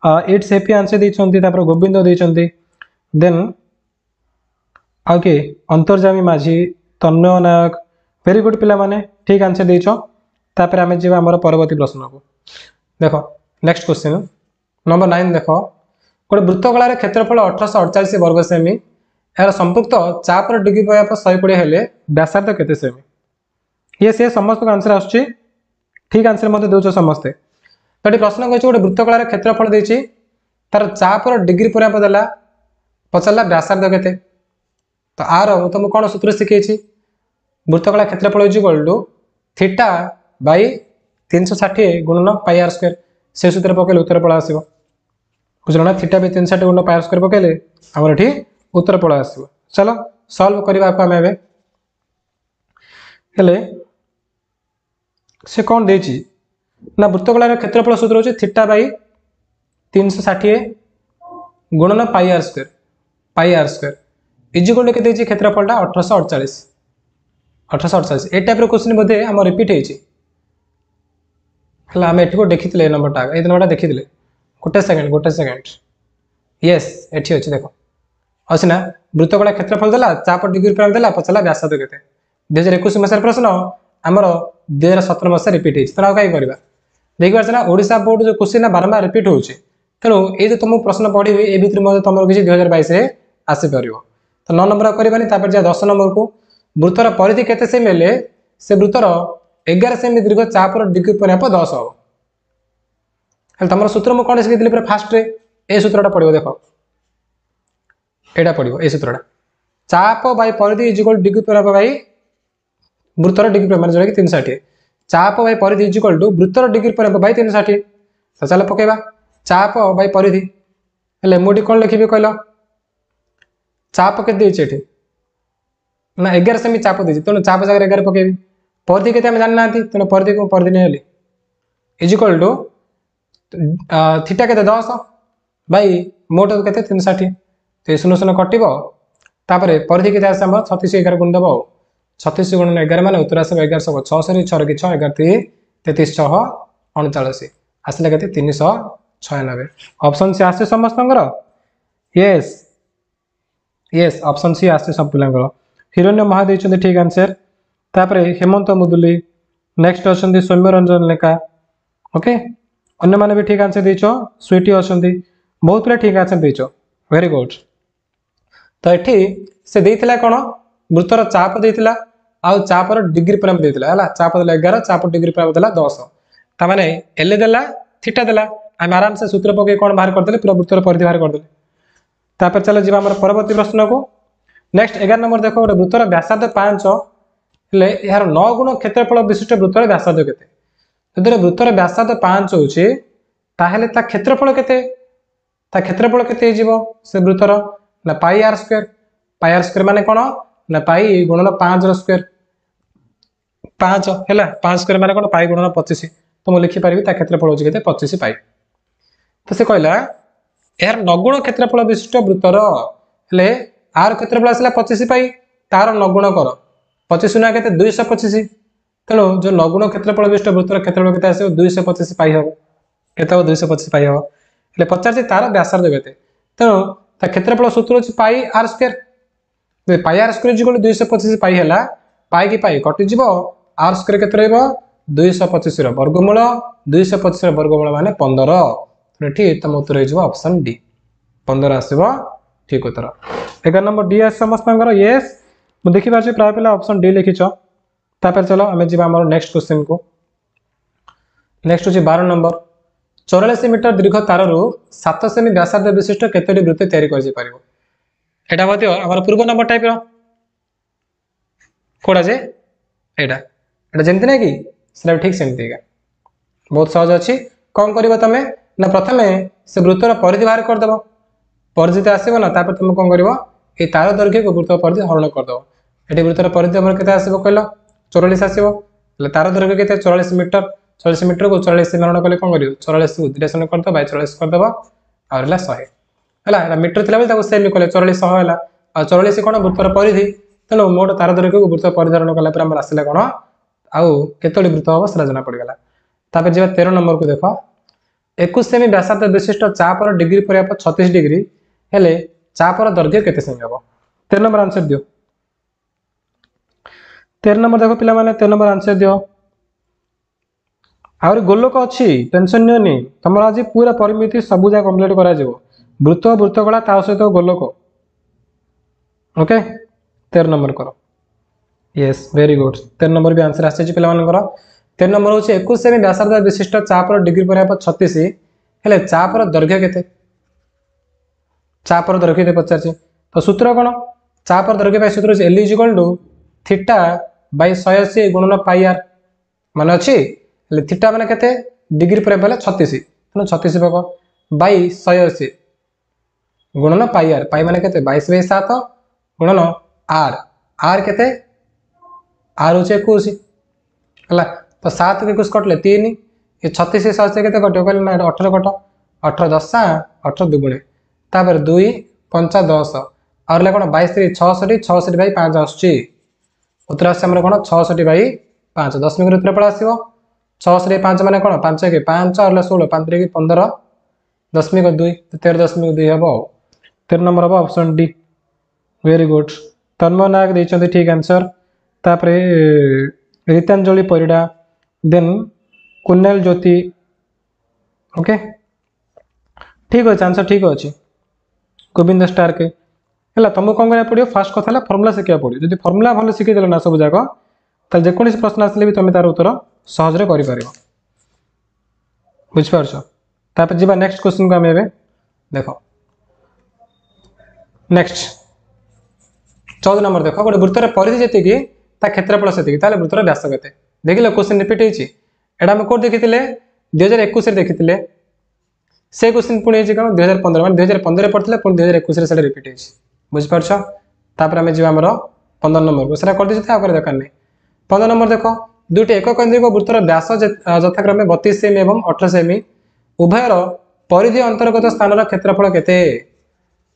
8 सेपी आंसर देइचंदी तापर गोविंद देइचंदी देन ओके अंतर्जामी माझी तन्मय नायक वेरी गुड पिला माने ठीक आंसर देइचो तापर हमें जेबा हमर परवर्ती प्रश्न को देखो नेक्स्ट क्वेश्चन नंबर 9 देखो गोटे वृत्तकलार क्षेत्रफल 1848 वर्ग सेमी यार संपुक्त चापर डिग्री पाया 120 हेले व्यासार्ध केते सेमी ये से समस्त आंसर आछी ठीक आंसर मते दोचो समस्ते तो ये प्रश्न कही गोटे वृत्तकलार क्षेत्रफल देती तार चाप डिग्री परिमाप देला पचारा व्यासार्ध केते तो आर तुमको कौन सूत्र शिखी वृत्तकला क्षेत्रफल इक्वल टू थीटा बाई 360 गुणन पाई आर स्क्वायर से सूत्र पकड़े उत्तर पड़ा आसो बुझल ना थीटा बाई 360 गुणन पाई आर स्क्वायर पकड़े आमर ये उत्तर पड़ा आसो चलो सॉल्व करने को आम हेले से कौन देची ना वृत्तकलार क्षेत्रफल सूत्र होची थीटा बाई 360 गुणन पाई आर स्क्वायर इजिकल के देची क्षेत्रफलटा 1848 ए टाइप क्वेश्चन बोधे आम रिपीट होती आम एठी देखी नंबरटा ये नंबरटा देखी गोटे सेकेंड यस एठी अच्छे देख अच्छी ना वृत्तकला क्षेत्रफल देला चाप डिग्री परिमाप देला पचारा व्यासार्ध केते 2021 मसीह प्रश्न आमर 2017 मसीह रिपीट होती तेना कहीं करवा देखिए ना ओडिशा बोर्ड जो क्वेश्चन बारंबार रिपीट होची तेणु ये जो तुमको प्रश्न पढ़ी ये भितर तुम किसी 2022 आसीपर तो 9 नंबर करवानी जहाँ 10 नंबर को वृत्तर परिधि केते सेमी हेले से वृत्तर 11 सेमी दीर्घ चाप डिग्री परिमाप 10 हम तुम सूत्र मुझे कौन शिखी पूरा फास्ट ए सूत्रटा पड़ो देख यहाँ पड़ो ये सूत्रटा चाप बाई परिधि इजिकल डिग्री परिमाप बाई वृत्तर डिग्री परिमाप जोटा कि 360 चाप बाई परिधि इजिकल टू वृत्तर डिग्री परिमाप बाई 360 तो चलो पकेबा चाप बाई परिधि हेले मुझे कौन लिखी कहल चाप के देती ना 11 सेमी चाप देती तेणु चाप जगह 11 पकेबी परिधि के जाना तेणु परिधि को परिधि नहीं इजिकल टू थीटा के 10 बाई मोट के 360 तो ये 0 कटो तापर परिधि के 36 11 गुण देव 36 गुण 11 मान उत्तर आस 1166 6 कि 6 11 33 6 39 आसला के 396 ऑप्शन सी आसे समस्त यस यस ऑप्शन सी आसे सब पिलांकर हिरण्य महादे ठीक आंसर तापर हेमंत मुदुली नेक्स्ट अच्छा सौम्य रंजन लेखा ओके अन्य माने भी ठीक आंसर देचो स्वीटी अच्छा बहुत पिला ठीक आंसर देचो वेरी गुड तो ये से देथिला कौन वृत्तर चाप देथिला आउ चापर डिग्री परिमाप देथिला हला चाप देला 11 चाप डिग्री परिमाप देला 10 ता माने एल देला थीटा देला आम आराम से सूत्र पके कौन बाहर करदेले पूरा वृत्तर परिधि बाहर करदेले तापर चलो जीवा हमर परवर्ती प्रश्न को नेक्स्ट 11 नंबर देखो गोटे वृत्तर व्यासार्ध 5 हेले यार 9 गुण क्षेत्रफल विशिष्ट वृत्तर व्यासार्ध केते जदि वृत्तर व्यासार्ध 5 होची ताहेले ता क्षेत्रफल केते जीवो से वृत्तर ना पाई आर स्क्वायर माने कोन ना पाई गुणन 5 रो स्क्वायर 5 हैला 5 स्क्वायर माने कोन पाई गुणन 25 तो मु लिखि पारिबी ता क्षेत्रफल होची केते 25 पाई तो से कहला यार 9 गुण क्षेत्रफल विशिष्ट वृत्तर हेले आर क्षेत्रफल आसला 25 पाई तार 9 गुण कर 25 ना केते 225 तेणु जो 9 गुण क्षेत्रफल विशिष्ट वृत्तर क्षेत्रफल केते आसे 225 पाई हो केते 225 पाई हो हेले पचार तार व्यासार्ध केते तेणु ता क्षेत्रफल सूत्र होची pi R square pi R square equal 225 pi हैला पाई की पाई कटि जीवो आर स्क्वायर केते रहइबो 225 रो वर्गमूल 225 रो वर्गमूल माने 15 ठीक तुम उत्तर हो ऑप्शन डी 15 आसव ठीक उत्तर 11 नंबर डी आस समस्त येस मुझे देखी पार्छ प्राय पिला ऑप्शन डी लिखिछ तापर चलो आम जी नेक्स्ट क्वेश्चन को नेक्स्ट हूँ 12 नंबर 84 मीटर दीर्घ तार 7 सेमी व्यासार्ध विशिष्ट केतोटी वृत्त तैयारी कर पूर्व नंबर टाइप कोड़ा जे एटा जमती ना कि ठीक सेमती बहुत सहज अच्छी कौन कर तुम ना प्रथम से वृत्तर परिधि बाहर करदेव परिधि तो आसो ना तुम कौन कर तार दैर्घ्य को वृत्त परिधि हरण करदेव ये वृत्तर परिधि आम के आसो कहल 44 आसो तार दैर्घ्य के 44 मीटर 44 मीटर को 44 हरण कले कौन कर 44 को डिवाइड करदेव बाय 44 करदेव आर 100 है मीटर थी सेमी कले 44 100 है 44 कौन वृत्तर परिधि तेणु मोट तार दैर्घ्य को वृत्त परिधि हरण कला आसला कौन आउ केतोटी वृत्त हम से जना पड़गला तापर जी 13 नंबर को देख 21 सेमी व्यासार्ध विशिष्ट चापर डिग्री परिमाप 36 डिग्री हेले चापर दैर्घ्य केते सेमी हम 13 नंबर आंसर दियो 13 नंबर देखो पिला माने 13 नंबर आंसर दियो आउर गोलक अच्छी टेंशन नहीं तुम आज पूरा परिमिति सब जा कंप्लीट करा जिवो वृत्त वृत्तकला ता सहित गोलक ओके 13 नंबर करो यस वेरी गुड 13 नंबर भी आंसर आसे पिला मानकर 3 नंबर हूँ 21 सेमी व्यासार्ध विशिष्ट चापर डिग्री परिमाप 36 हेले चापर दैर्घ्य केते चापर दैर्घ्य पचार तो सूत्र कौन चापर दैर्घ्य सूत्र l equal to theta by 180 गुणन पाई आर मान अच्छी थीटा मान केते डिग्री परिमाप 36 तेणु 36 भाग बाय 180 गुणन पाई माने केते 22/7 गुणन आर आर केते आर होचे 21 हला तो 7 के 21 कटले 3 ये 36 180 केते कटो कहले ना 18 कट 18 10 18 दुगुणे तापर 2 5 10 और कोन 22 3 66 66 बाई 5 आछी उत्तर आसे हमर कोन 66 बाई 5 10 मिनट उत्तर पळ आसीबो 66 5 माने कोन 5 के 5 और 16 5 के 15 दशमिक 2 13.2 हबो 13 नंबर हबो ऑप्शन डी वेरी गुड तन्मय नायक देइछन्ती ठीक आंसर तापरे रीतांजलि परिडा देन कुन्नेल ज्योति ओके ठीक अछि आंसर ठीक अछि गोविंद स्टार के हला तुमको कौन करा पड़ियो फास्ट कथा फॉर्मूला शिखिया पड़ियो जदि फॉर्मूला भल शिखि देला ना सब जाक त जे कोनोसी प्रश्न आसले भी तुम तार उत्तर सहज रे करि परिबो बुझ पारछो तापर जिबा नेक्स्ट क्वेश्चन को हम एबे देखो नेक्स्ट 14 नंबर देखो गोटे वृत्तर परिधि जेति की ता क्षेत्रफल सेति की ताले वृत्तर व्यास केते देखिले क्वेश्चन रिपीट हेछि एडा हम कोड देखिथिले 2021 रे देखिथिले से क्वेश्चन पुणी हेछि कोन 2015 माने 2015 रे पढथिले पुणी 2021 रे सेटा रिपीट हेछि बुझ पारछो तापर हम जिबा हमर 15 नंबर को सेटा कर दिछि ता करे दरकार नै 15 नंबर देखो दुटे एक केंद्रिक वृत्तर व्यास यथाक्रमे 32 सेमी एवं 18 सेमी उभयर परिधि अंतर्गत स्थानर क्षेत्रफल केते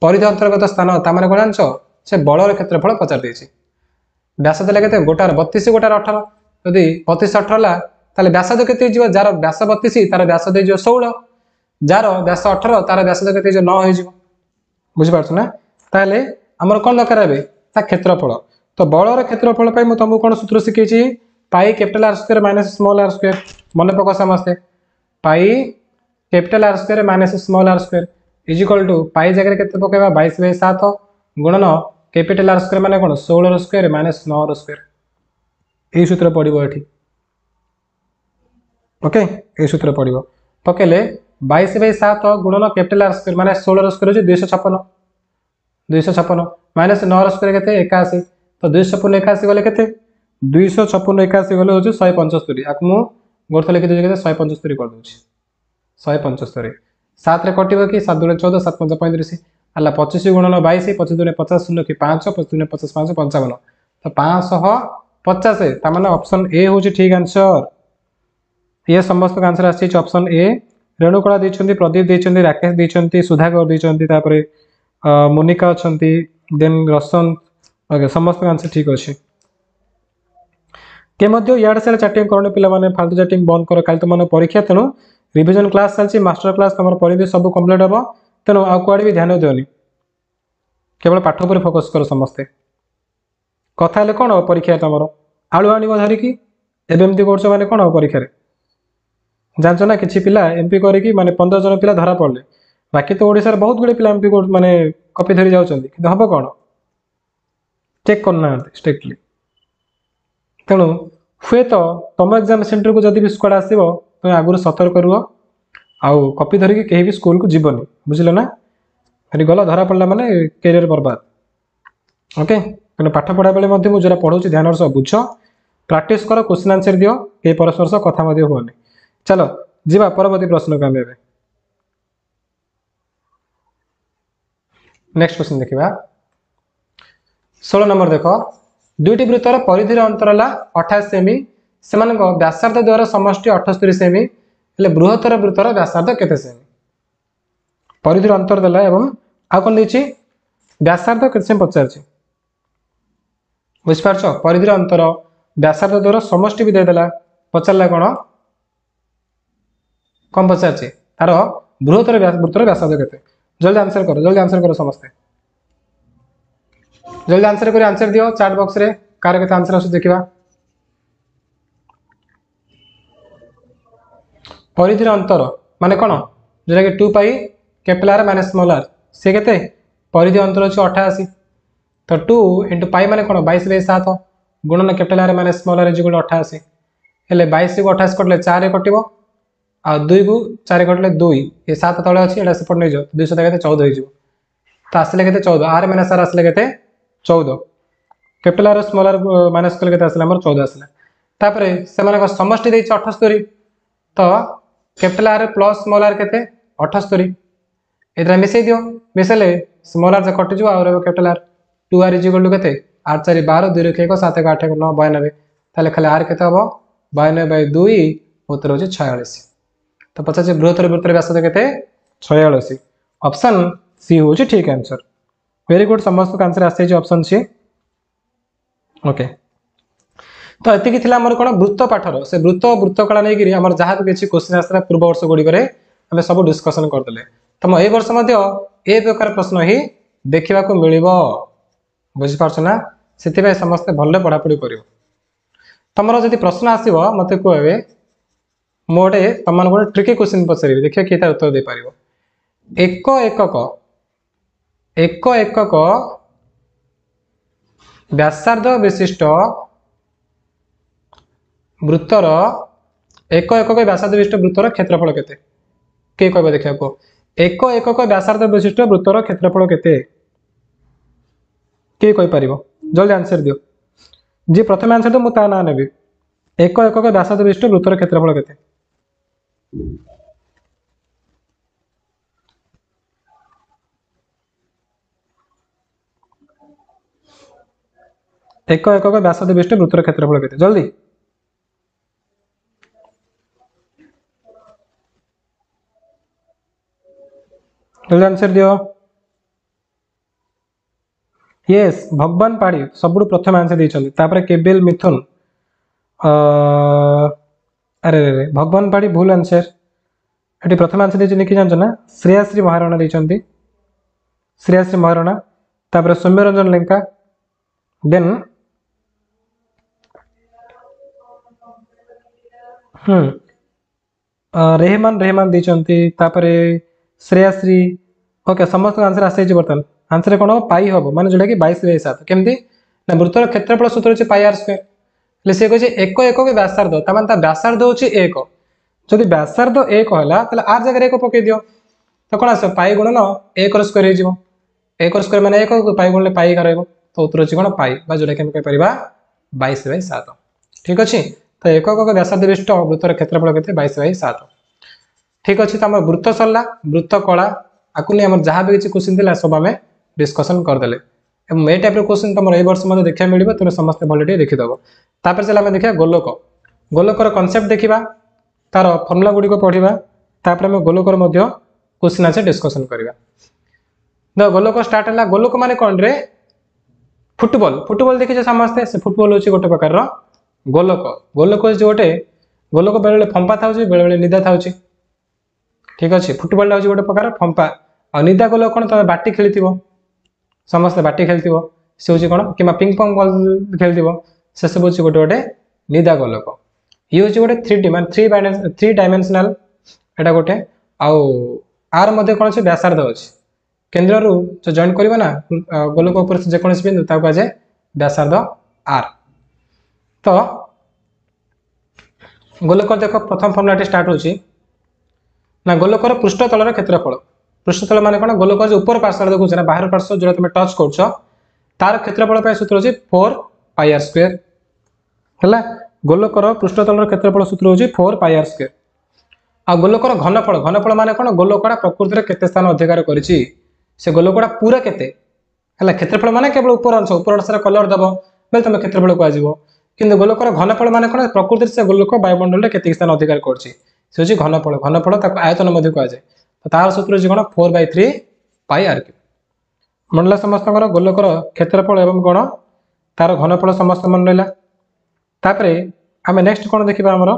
परिधि अंतर्गत स्थान ता माने कोन जानछो से बलर क्षेत्रफल पचार देछि व्यास देले केते गोटार 32 गोटार 18 यदि 32 18 ला ताले व्यासार्ध केते जिवो जार व्यास 32 तार व्यास दे जिवो 16 जार व्यास 18 तार व्यास केते जिवो 9 होई जिवो बुझि पारछ ना ताले हमर कोन दरकार हेबे ता क्षेत्रफल तो बलर क्षेत्रफल पई म तुमको कोन सूत्र सिखैछि pi capital are square minus small are square मन पको समझते pi capital are square minus small are square is equal to pi जगह केते पकेबा 22/7 गुणन कैपिटल आर स्क्वायर माने कोन 16 रो स्क्वायर माइनस 9 रो स्क्वायर ए सूत्र पडिबो एठी ओके ए सूत्र पडिबो पकेले 22/7 गुणन कैपिटल आर स्क्वायर माने 16 रो स्क्वायर जे 256 माइनस 9 रो स्क्वायर केते 81 तो 256 81 गले केते 256 81 गले होचे 175 आक मु गोरथ लिखि देजे केते 175 कर दोछि 175 7 रे कटिबो कि 7 2 14 7 5 35 अल्ला 25 गुणन 22 25 2 50 0 कि 5 25 2 50 5 55 तो 550 ता माने ऑप्शन ए होची ठीक आंसर ये समस्त आंसर आसी ऑप्शन ए रेणुकला दैछन्ती प्रदीप दैछन्ती राकेश दैछन्ती सुधाकर दैछन्ती तापरे मोनिका अछन्ती देन रसन ओके समस्त आंसर ठीक अछि के मध्य याड सेल चैटिंग करने पिला माने फालतू चैटिंग बंद कर काल तो माने परीक्षा तेनु रिवीजन क्लास चलछि मास्टर क्लास तमर परिधि सब कंप्लीट हबो तेनु आ कुआडी भी ध्यान देओनी केवल पाठ पर फोकस कर समस्ते कथा ले कोन परीक्षा तमर आळु आनिबो धरि की एबेमती कोर्स माने कोन परीक्षा रे जानछ ना किछि पिला एमपी करे की माने 15 जन पिला धरा पड़ले बाकी तो ओडिसा रे बहुत गुडे पिला एमपी कोर्स माने कॉपी धरि जाउछन्ती कि हबो कोन चेक करना स्ट्रिक्टली तेणु हुए तो तुम एग्जाम सेंटर को जदि भी स्क्वाड आसो तुम आगुरी सतर्क रुह आउ कॉपी धरिकी कहीं भी स्कूल को जीवनी बुझल ना फिर गला धरा पड़ा माने कैरियर बर्बाद ओके तेना पाठ पढ़ा बेले मुझे पढ़ाऊँ ध्यान सह बुझ प्रैक्टिस कर क्वेश्चन आंसर दियो के परस्पर सह कथा हुए चलो जीवा परवर्ती प्रश्न को आम नेक्स्ट क्वेश्चन देखा 16 नंबर देख दुईटी वृत्तर परिधि अंतर 28 सेमी से व्यासार्ध द्वारा समष्टि 78 सेमी हेले बृहत्तर वृत्तर व्यासार्ध केते सेमी परिधि अंतर देला एवं आ कोन देछि व्यासार्ध केते सेमी पचार छी बुझ पारछो परिधि अंतर व्यासार्ध द्वारा समष्टि भी दे देला पचारला कोन कम पचार छी तार बृहत्तर वृत्तर व्यासार्ध केते जल्दी आंसर करो समस्ते जल्दी आंसर करी आंसर दियो चैट बॉक्स रे कार केते आंसर आसु देखिबा परिधि अंतर माने कोन जेरा कि 2 pi capital r minus small r से केते परिधि अंतर अछि 88 तो 2 * पाई माने कोन 22/7 गुणन capital r minus small r = 88 हेले 22 को 28 कटले 4 कटिबो आ 2 को 4 कटले 2 ये 7 तळे अछि एटा सेपट नै जो 200 केते 14 होई जो तो आसले केते 14 r माइनस r आसले केते 14 capital r small r minus कले केते आसले हमर 14 आसले तापरे से माने को समष्टि देछि 78 तो capital r plus small r केते 78 एतरा मिसै दियो मिसले स्मॉल आर जे कटि जो और capital r 2r is equal to केते 8 4 12 2 1 7 1 8 9 92 ताले खाली r केते हबो 92/2 उत्तर हो 46 तो पचास बृहत्तर वृत्तर व्यासार्ध केते 46 ऑप्शन सी हो ठीक आंसर वेरी गुड समस्त आंसर आसे ऑप्शन सी ओके तो एतिकी थिला हमर कोन वृत्त पाठर से वृत्त कला नै गिरी हमर जहा भी किछि क्वेश्चन आसरा पूर्व वर्ष गुडी करे हम सब डिस्कशन कर देले तो ए वर्ष मध्ये ए प्रकार प्रश्न ही देखिबा को मिलिबो बुझि पारछ ना सेति भाई समस्त भल्ले पढा पढी करियो तमरो जदि प्रश्न आसीबो मते कहबे मोडे तमन को ट्रिकी क्वेश्चन पचरिबे देखियो केता उत्तर दे पारिबो एक एकक व्यासार्ध विशिष्ट वृत्तर एक एकक व्यासार्ध विशिष्ट वृत्तर क्षेत्रफल केते के कहबे देखिया को एक एकक व्यासार्ध विशिष्ट वृत्तर क्षेत्रफल केते के कहि परिबो जल्दी आंसर दियो जे प्रथम आंसर तो मुता ना नेबी एक एकक व्यासार्ध विशिष्ट वृत्तर क्षेत्रफल केते एक एकक व्यासार्ध विशिष्ट वृत्तर क्षेत्रफल केते जल्दी जल्दी आंसर दियो यस भगवान पाड़ी सब प्रथम आंसर देइछन तापर केबेल मिथुन अरे रे भगवान पाड़ी भूल आंसर एटी प्रथम आंसर देइछन कि जानछ ना श्रेयाश्री महाराणा देइछन्ती श्रेयाश्री महाराणा तापर सौम्यरंजन लेंका देन रेहमान देइछन्ती तापर श्रेयाश्री ओके समस्त आंसर आसे बर्तन आंसर कोन पाई हबो माने जोडा कि 22/7 केमती ना वृत्तर क्षेत्रफल सूत्र होची पाई r स्क्वायर ले से कहै छै एक एकक व्यासार्ध त माने ता व्यासार्ध होची 1 जदि व्यासार्ध 1 होला तले r जगह 1 पके दियो तो कोन आसे पाई गुणन 1 र स्क्वायर हे जिवो 1 र स्क्वायर माने 1 तो पाई गुणले पाई करबो तो उत्तर होची कोन पाई बा जोडा कि हम कहि परिबा 22/7 ठीक अछि तो एकक व्यासार्ध विशिष्ट वृत्तर क्षेत्रफल केते 22/7 ठीक अछि त हम वृत्त सरला वृत्त कला आकुनी हम जहा भी किछि क्वेश्चन दिला सब हमें डिस्कशन कर देले एवं ए टाइप रो क्वेश्चन तमर ए वर्ष मध्ये देखिया मिलिबो तने समस्त भलटे देखि दबो तापर चला हम देखिया गोलक गोलकर कांसेप्ट देखिबा तार फार्मूला गुडी को पढिबा तापर हम गोलकर मध्ये क्वेश्चन आसे डिस्कशन करिबा द गोलक स्टार्ट हला गोलक माने कोन रे फुटबॉल फुटबॉल देखि जे समस्त से फुटबॉल होची गोटे प्रकार रो गोलक गोलक जे गोटे गोलक बेले फंपा थाउची बेले निदा थाउची ठीक अछि फुटबॉल होची गोटे प्रकार फंपा आ निदा गोलक कोन त बाटी खेलिथिबो समस्त बाटी खेलथिबो से होची कोन किमा पिंग पोंग बॉल खेलथिबो से सब होची गोटे गोटे निदा गोलक ये होची गोटे 3D माने 3 डायमेंशनल एटा गोटे आ आर मध्ये कोन छै व्यासार्ध अछि केंद्र रु जो जॉइन करबा ना गोलक ऊपर से जे कोन बिंदु ता को जे व्यासार्ध आर तो गोलक देखो प्रथम फॉर्मूला स्टार्ट होची ना गोलकर पृष्ठ तलर क्षेत्रफल पृष्ठतल माने कोन गोलकर जो ऊपर पार्श्व देखु ना बाहर पार्श्व जो तुम टच करछो तार क्षेत्रफल पे सूत्र होची 4πr² हला गोलकर पृष्ठतलर क्षेत्रफल सूत्र होची 4πr² आ गोलकर घनफल माने कोन गोलकड़ा प्रकृति रे केते स्थान अधिकार करिछि से गोलकड़ा पूरा केते हला क्षेत्रफल माने केवल ऊपर अंश रे कलर दबो बेल तुम क्षेत्रफल को आजिवो किंतु गोलकर घनफल माने कोन प्रकृति से गोलक वायुमंडल रे केते स्थान अधिकार करछि से होची घनफल ताको आयतन मध्ये को आजे तो तार सूत्र होची कोन 4/3πr³ मंडला समस्त गोलकर क्षेत्रफल एवं कोन तार घनफल समस्त मन रहला तापरे आमे नेक्स्ट कोन देखिबा हमरो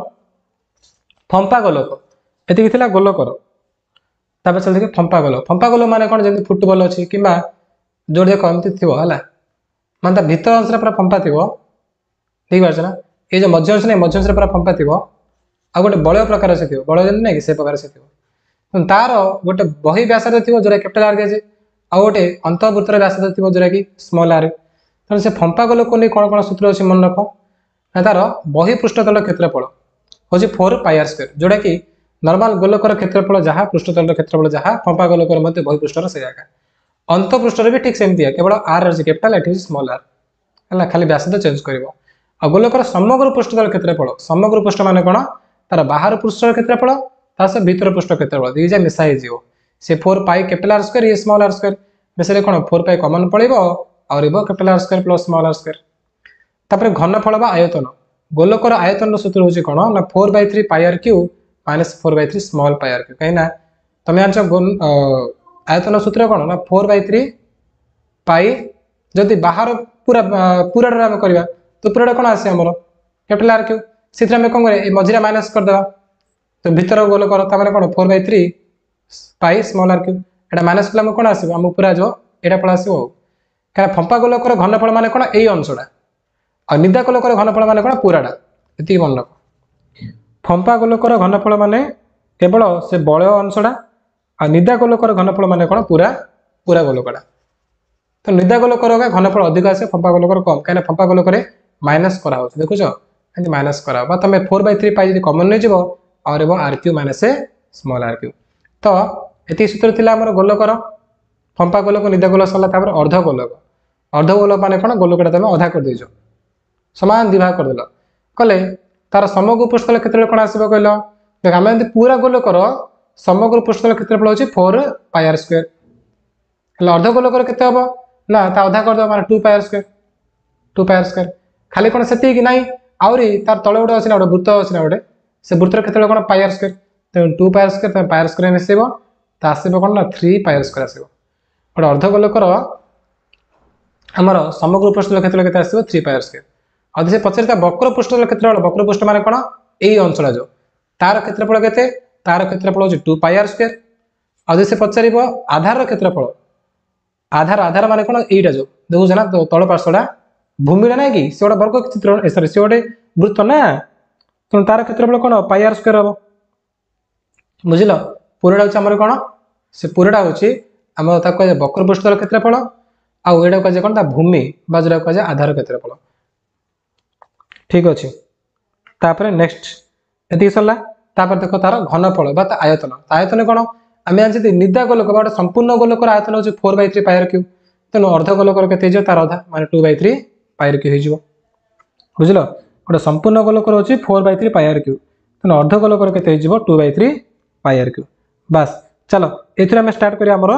फंपा गोलक एति किथिला गोलकर तापरे चल देखि फंपा गोलक माने कोन जेंति फुटबॉल अछि किबा जोड़ देखो एमति थिबो हला माने ता भीतर अंश रे पूरा फंपा थिबो ठीक बाछ ना ए जो मध्य अंश रे पूरा फंपा थिबो आ गोटे बलय प्रकार से थिबो बलय जेंति नै कि से प्रकार से थिबो तार गोटे बही व्यासार्ध थिबो जोरा कैपिटल आर दिया जे आ गोटे अंतःवृत्तर व्यासार्ध थिबो जोरा कि स्मॉल आर तने से फंपा गोलक को नै कोन कोन सूत्र अछि मन रखो तार बही पृष्ठतल क्षेत्रफल हूँ 4πr², जोटा कि नॉर्मल गोलकर क्षेत्रफल जहाँ पृष्ठतल क्षेत्रफल जहाँ फंपा गोलकर बहिपृष्ठर से आएगा अंत पृष्ठर भी ठीक सेमती केवल आर अच्छी कैपिटाल एट स्मॉल आर है खाली व्यासार्ध चेंज कर गोलकर समग्र पृष्ठतल क्षेत्रफल समग्र पृष्ठ मान कौन तार बाहर पृष्ठर क्षेत्रफल तार भीतर पृष्ठ क्षेत्रफल दीजा मिसाई से 4π कैपिटल r² ये स्मॉल r² मिसले कौन 4π कॉमन पड़ेगा और capital r² plus small r²। तापर घनफल बा आयतन गोलकर आयतन सूत्र हूँ कौन ना 4/3πr³ माइनस 4/3 स्मॉल πr³ कहीं ना तुम जान आयतन सूत्र कौन ना 4/3π जदि बाहर पूरा पूरा करवा तो पूरा कौन आसे आमर कैपिटल r³ से कौन कर मझे माइनस करदे तो भीतर गोलकर तार कौन 4/3π स्मॉल r³ एटा माइनस कला कौन आसो आम पूरा जो यहाँ पड़ा आसो क्या फंपा गोलकर घनफल मान कौन यही अंशटा और निदा गोलकर घनफल मान कौन पूराटा ये मन रख फंपा गोलकर घनफल मान केवल से बल अंशटा और निदा गोलकर घनफल मान कौन पूरा पूरा गोलकटा तो निदा गोलकर घनफल अधिक आसे फंपा गोलकर कम कहीं फंपा गोलकर माइनस करा देखुच माइनस करा तुम 4/3π जी कमन नहीं जीव और r³ माइनस स्मॉल r³ तो ये सूत्र थी आम गोलकर फंपा गोलक निदा गोलक सरला अर्ध गोलक मान कौन गोलकटा तुम अधा कर देच समान दिभाग करदेल कले तार समग्र पृष्ठतल क्षेत्रफल कौन आसो कहल देख आम पूरा गोलकर समग्र पृष्ठतल क्षेत्रफल हूँ 4πr²। अर्ध गोलकर केते हम ना ता अधा करदे माने 2πr² खाली कौन से ना आहरी तार तले गोटे अच्छे ना गोटे वृत्त अच्छे ना गोटे से वृत्तर क्षेत्रफल कौन πr² तेणु 2πr² तुम πr² मिसेब तो आसो कौन ना 3πr² आसो गोटे अर्ध गोलकर आमर समग्र पृष्ठतल क्षेत्रफल के आसो 3πr²। और से पचार वक्र पृष्ठतल क्षेत्रफल वक्र पृष्ठ मान कौन यही अंचल जो तार क्षेत्रफल के तार क्षेत्रफल हूँ 2πr²। और से पचार आधार क्षेत्रफल आधार आधार मान कौन यहीटा जो देखुच ना तल पार्श्वटा भूमिटा ना कि से गोटे वर्ग चित्र सरी से गोटे वृत्त ना तेणु तार क्षेत्रफल कौन πr² हम बुझल पूराटा हूँ आम कौन से पूराटा हूँ आम कह वक्र पृष्ठतल क्षेत्रफल आउ यहाँ कह कौन भूमि बा जो कह आधार क्षेत्रफल ठीक अच्छे। तापर नेक्स्ट ये सरला देख तार घनफल बा आयतन आयतन कौन आम जानते निदा गोलक गोटे संपूर्ण गोलकर आयतन हूँ 4/3πr³ तेणु अर्ध गोलकर के तार अधा माने 2/3πr³ बुझल गोटे संपूर्ण गोलकर हूँ 4/3πr³ तेणु अर्ध गोलकर के 2/3πr³ बास चलो ये स्टार्ट करिया हमर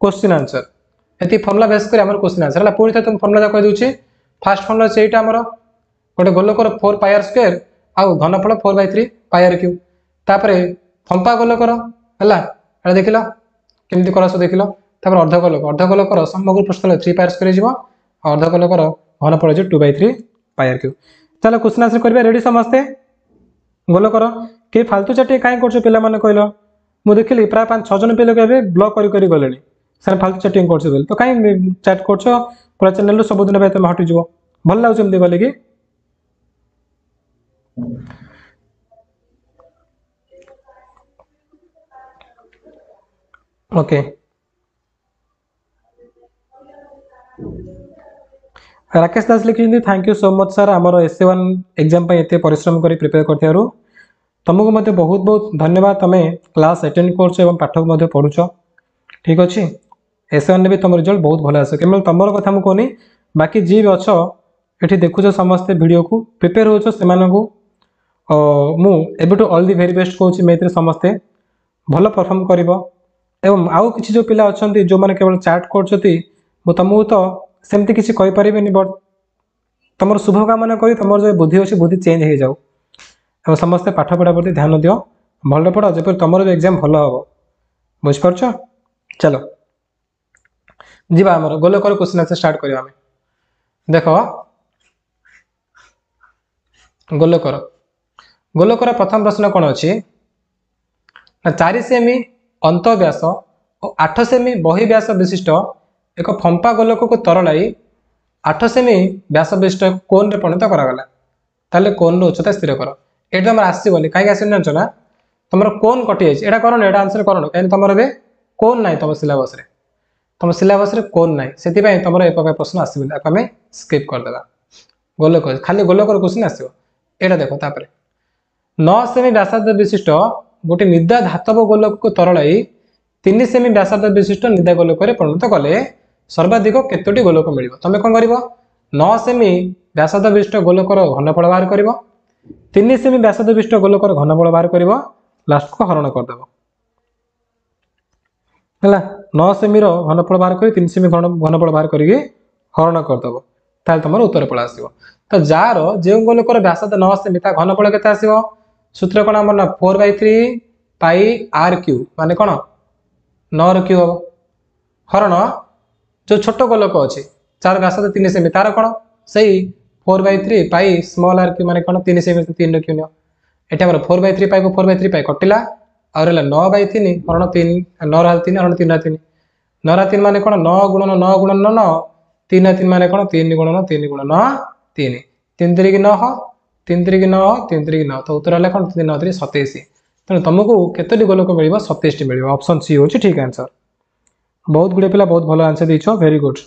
क्वेश्चन आंसर ये फर्मुला बेस कर क्वेश्चन आंसर है पूरी तुम फर्मुला कह दूसरी फास्ट फर्मुला से यहाँ आमर गोटे गोलकर 4πr² आउ घनफल 4/3πr³ तापर फंपा गोलकर है देख केमती कर देखल अर्ध गोलकर समग्र पृष्ठतल 3πr² अर्ध गोलकर घनफल 2/3πr³। चलो क्वेश्चन आंसर करिया रेडी समस्ते गोलकर के फालतू चाटी कहीं कर पे कहल मुझे देखिली प्राय 5-6 जन पे कहे ब्लॉक कर गले सर फालतू चैटिंग कर तो कहीं चैट कर पूरा चैनल सबुदिन तुम हटिज भल लगे गले कि ओके राकेश दास लिखी thank you so much sir आमर SA1 एग्जाम एत परिश्रम कर प्रिपेयर कर तुमको मत बहुत बहुत धन्यवाद तुम्हें क्लास अटेंड कर पाठ पढ़ुच ठीक अच्छे SA1 भी तुम रिजल्ट बहुत भल आस केवल तुम कथा मुझे कहनी बाकी जी भी अच्छ ये देखुच समस्ते वीडियो को प्रिपेयर हो मुझे ऑल दि वेरी बेस्ट कहूँ मैं समस्ते भल परफॉर्म कर एवं आउ किसी जो पिला अच्छा जो मैंने केवल चैट कर तुमको तो सेमती किसी कहीपर बट तुम शुभकामना करी तुम जो बुद्धि अच्छी बुद्धि चेंज हो जाऊ और समस्ते पाठ पढ़ा प्रति ध्यान दियो भल पढ़ जब तुम जो एग्जाम भल हम बुझीपार चलो जीवा आमर गोलकर क्वेश्चन आंसर स्टार्ट करिया देख गोलकर गोलकर प्रथम प्रश्न कौन अच्छी 4 सेमी अंतव्यास और 8 सेमी बहिव्यास विशिष्ट एक फंपा गोलक को तरलाई 8 सेमी व्यास विशिष्ट कोन रे परिणत करागला ताले कोन रो उच्चता स्थिर कर ये तुम आसबनी कहीं आस ना तुम कोन कटि जाए यहाँ कर आंसर कर कहीं तुम ए कोन ना तुम सिलेबस कोन ना से तुम एक प्रश्न आसबनी आम स्किप करदे गोलक खाली गोलकर क्वेश्चन आसो यहाँ देख तापर 9 सेमी व्यासार्ध विशिष्ट गोटे निदा धातव गोलक को तरलाई 3 सेमी व्यासार्ध विशिष्ट निदा गोलक परिणत कले सर्वाधिक केतोटी गोलक मिल तुम कौन कर 9 सेमी व्यासार्ध विशिष्ट गोलकर घनफल बाहर कर 3 सेमी व्यासार्ध विशिष्ट गोलकर घनफल बाहर कर लास्ट को हरण करदेव है 9 सेमी घनफल बाहर कर 3 सेमी घनफल बाहर कर हरण करदेव ताल तुम उत्तर पड़ा आस तो जार जो गोलकर व्यासार्ध 9 सेमी घनफल के आसो सूत्र कौन आम 4/3 पाई आर क्यू मान कौन 9 क्यू हम हरण जो छोट गोलक अच्छी चार व्यासार्ध 3 सेमी तार कौन से 4/3 पाई स्मॉल आर क्यू मान कौन 3 सेमी 3 क्यू ये 4/3 पाई को 4/3 पाई कटिला और 9/3 हरण 3 9/3 हरण 3/3 9/3 मान कौन 9 गुणन 9 गुणन 9 3/3 मान कौन 3 गुणन 3 गुणन 3 3 3 9 3 3 9 3 3 9 तो उत्तर है कौन 3 9 3 27 तेणु तुमको केतोटी गोलक मिल 27 मिल ऑप्शन सी होची ठीक आंसर बहुत गुड़े पिला बहुत भल आंसर देछ वेरी गुड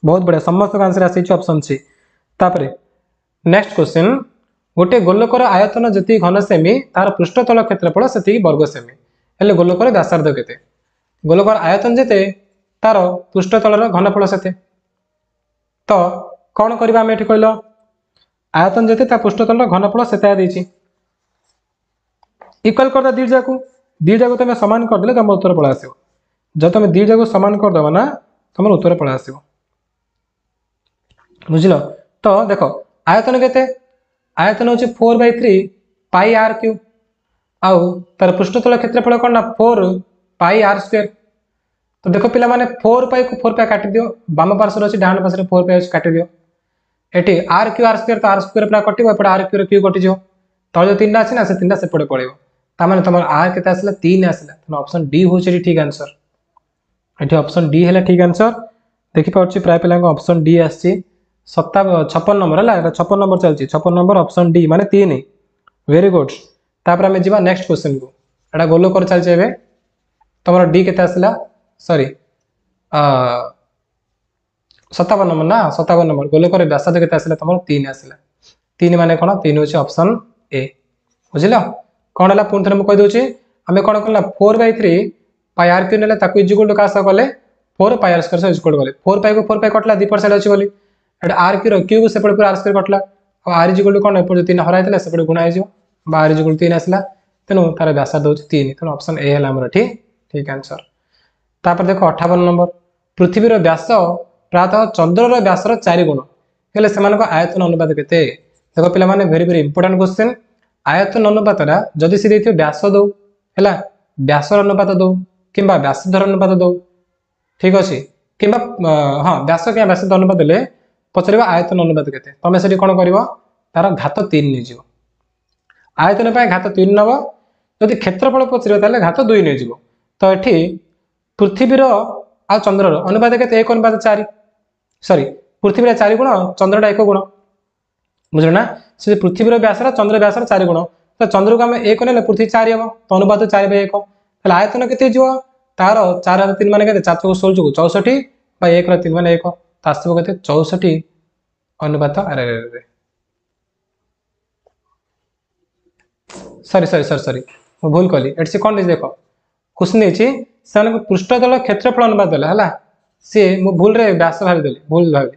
बहुत बढ़िया समस्त आंसर आसी ऑप्शन सी तापरे नेक्स्ट क्वेश्चन गोटे गोलकर आयतन जी घन सेमी तार पृष्ठतल क्षेत्रफल से वर्ग सेमी हेले गोलकर व्यासार्ध केते गोलकर आयतन जेते तार पृष्ठतल घनफल से तो कौन करवा आम ये कहल आयतन जेते ता पृष्ठतल घनफल से इक्वल कर दीजा को तुम सामान करदे तुम उत्तर पड़ा आस जब तुम दीजा को सामान करदेव ना तुम उत्तर पड़ा आस बुझल तो देख आयतन केते आयतन हूँ 4/3 पाई आर क्यू आउ तार पृष्ठतल क्षेत्रफल कौन ना 4 पाई आर स्क्वायर तो देख पिला माने 4 पाई को 4 पाई काट दियो बाम पार्श्व अच्छी डाण पार्श्व 4 पाई काट दियो एटी आर क्यू आर स्क्वायर तो आर स्क्वायर पूरा कटिबो एपटे आर क्यू क्यू कटि जो तो जो 3टा अछि ना से 3टा सेपटे पड़ेबो ता माने तुम आर केते आसला 3 आसला तो ऑप्शन डी होची ठीक आंसर एटी ऑप्शन डी हैला ठीक आंसर देखि पाउछि प्राय पिला को ऑप्शन डी आछि 56 नंबर है 56 नंबर चलती 56 नंबर ऑप्शन डी माने 3 वेरी गुड तापर आमे जिबा नेक्स्ट क्वेश्चन को एटा गोलो कर चल जेबे तमरो डी केते आसला सॉरी 57 नंबर ना 57 नंबर गोलो कर व्यासार्ध केते आसला तमरो 3 आसला 3 माने कोन 3 होची ऑप्शन ए बुझिलो कोन हला पुन थरे म कहि दोची आमे कोन करला 4/3 पाई आर क्यू नेले ताकू इक्वल टू कासा गले 4 पाई आर स्क्वायर से इक्वल गले 4 पाई को 4 पाई कटला दीपर साइड अछि बोली एटा आर क्यू क्यू को सेपटे पूरा आर स्क्वायर कटला और आर इक्वल टू कोन एपटे 3 हराइतला सेपटे गुणा आइजो आर इक्वल 3 आसला तेनु तार व्यासार्ध होची 3 तेनु ऑप्शन ए हला हमर ठीक आंसर तापर देखो 58 नंबर पृथ्वीर व्यास प्रायतः चंद्रर व्यासर 4 गुण हेले सेमान को आयतन अनुपात केते देखो पिला माने वेरी इंपोर्टेंट क्वेश्चन आयतन अनुपातरा जदि से देथियो व्यास दो हैला व्यासर अनुपात दो किंबा व्यासधर अनुपात दो ठीक अछि किंबा हां व्यास के व्यासधर अनुपात देले पचरबा आयतन अनुपात केते तमे सेठी कोन करबो तार घात 3 नै जिवो आयतन पाए घात 3 नबो जदि क्षेत्रफल पचरबा ताले घात 2 नै जिवो तो एठी पृथ्वीर आ चंद्रर अनुपात केते 1 अनुपात 4 सॉरी पृथ्वीर 4 गुण चंद्रटा 1 गुण बुझलो ना से पृथ्वीर व्यासर चंद्र व्यासर 4 गुण तो चंद्र को हम 1 नेले पृथ्वी 4 हेबो तो अनुपात 4/1 तले आयतन केते जिवो तार 4 3 माने केते 4 को 16 को 64 बा 1 र 3 माने 1 तासबो केते 64 अनुपात अरे सॉरी भूल कली एट से कोन देखो क्वेश्चन अछि सेन को पृष्ठतल क्षेत्रफल अनुपात देला हला से मु भूल रे व्यास भाबी देली भूल भाबी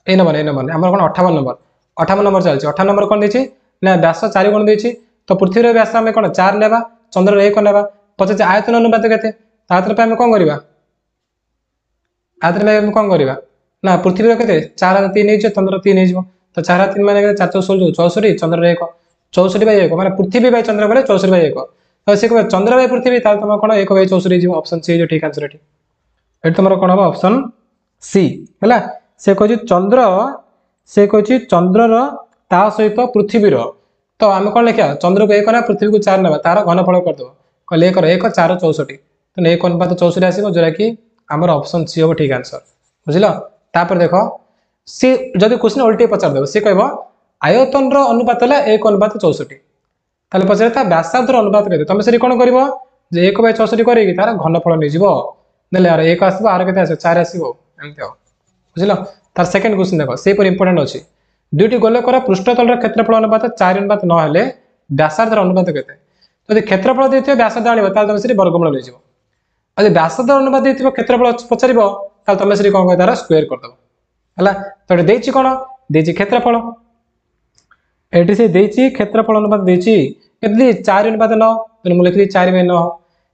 ए नंबर हमर कोन 58 नंबर चलछि 58 नंबर कोन देछि ना व्यास 4 गुण देछि तो पृथ्वीर व्यास हम कोन 4 लेबा चंद्र 1 नेबा पछे आयतन अनुपात केते तातर पे हम कोन करबा आयतन पे हम कोन करबा ना पृथ्वीर केते 4 3 हे चंद्र 3 हे तो 4 3 माने 4 16 64 चंद्र 1 64/1 माने पृथ्वी बाय चंद्र बोले 64/1 तो से को चंद्र बाय पृथ्वी ताल तुम कोन 1/64 जीव ऑप्शन सी जो ठीक आंसर एठी एठी तुमरो कोन हो ऑप्शन सी हैला से कहछि चंद्रर ता सहित पृथ्वीर तो आम कौन लिखा चंद्र को 1 ना पृथ्वी को 4 ना तार घनफल कर दो कहले 1 4 64 तो 1 अनुपात 64 आसीबो जोरा कि हमर ऑप्शन सी हो ठीक आंसर बुझिलो तापर देखो सी जदि क्वेश्चन उल्टे पचार देबो सी कहबो आयतन रो अनुपात हला 1 अनुपात 64 ताले पछरे ता व्यासार्ध रो अनुपात केते तमे सेरी कोन करबो जे 1/64 करेगी तार घनफल नै जिवो नेले यार 1 आसीबो आर केते आसीबो 4 आसीबो एमते हो बुझिलो तार सेकंड क्वेश्चन देखो से पर इंपोर्टेंट अछि दुईटी गोलकर पृष्ठतल क्षेत्रफल अनुपात 4 अनुपात 9 हेले व्यासार्धर अनुपात केते यदि क्षेत्रफल देथिबो व्यासार्ध आनिबो ताल तुम से वर्गमूल ले जिवो यदि व्यासार्ध अनुपात देथिबो क्षेत्रफल पचारिबो ताल तुम से कोन कहतार स्क्वायर कर दबो हला तो देछि कोन देछि क्षेत्रफल एटी से देछि क्षेत्रफल अनुपात देछि केते 4 अनुपात 9 तो मु लिखि 4/9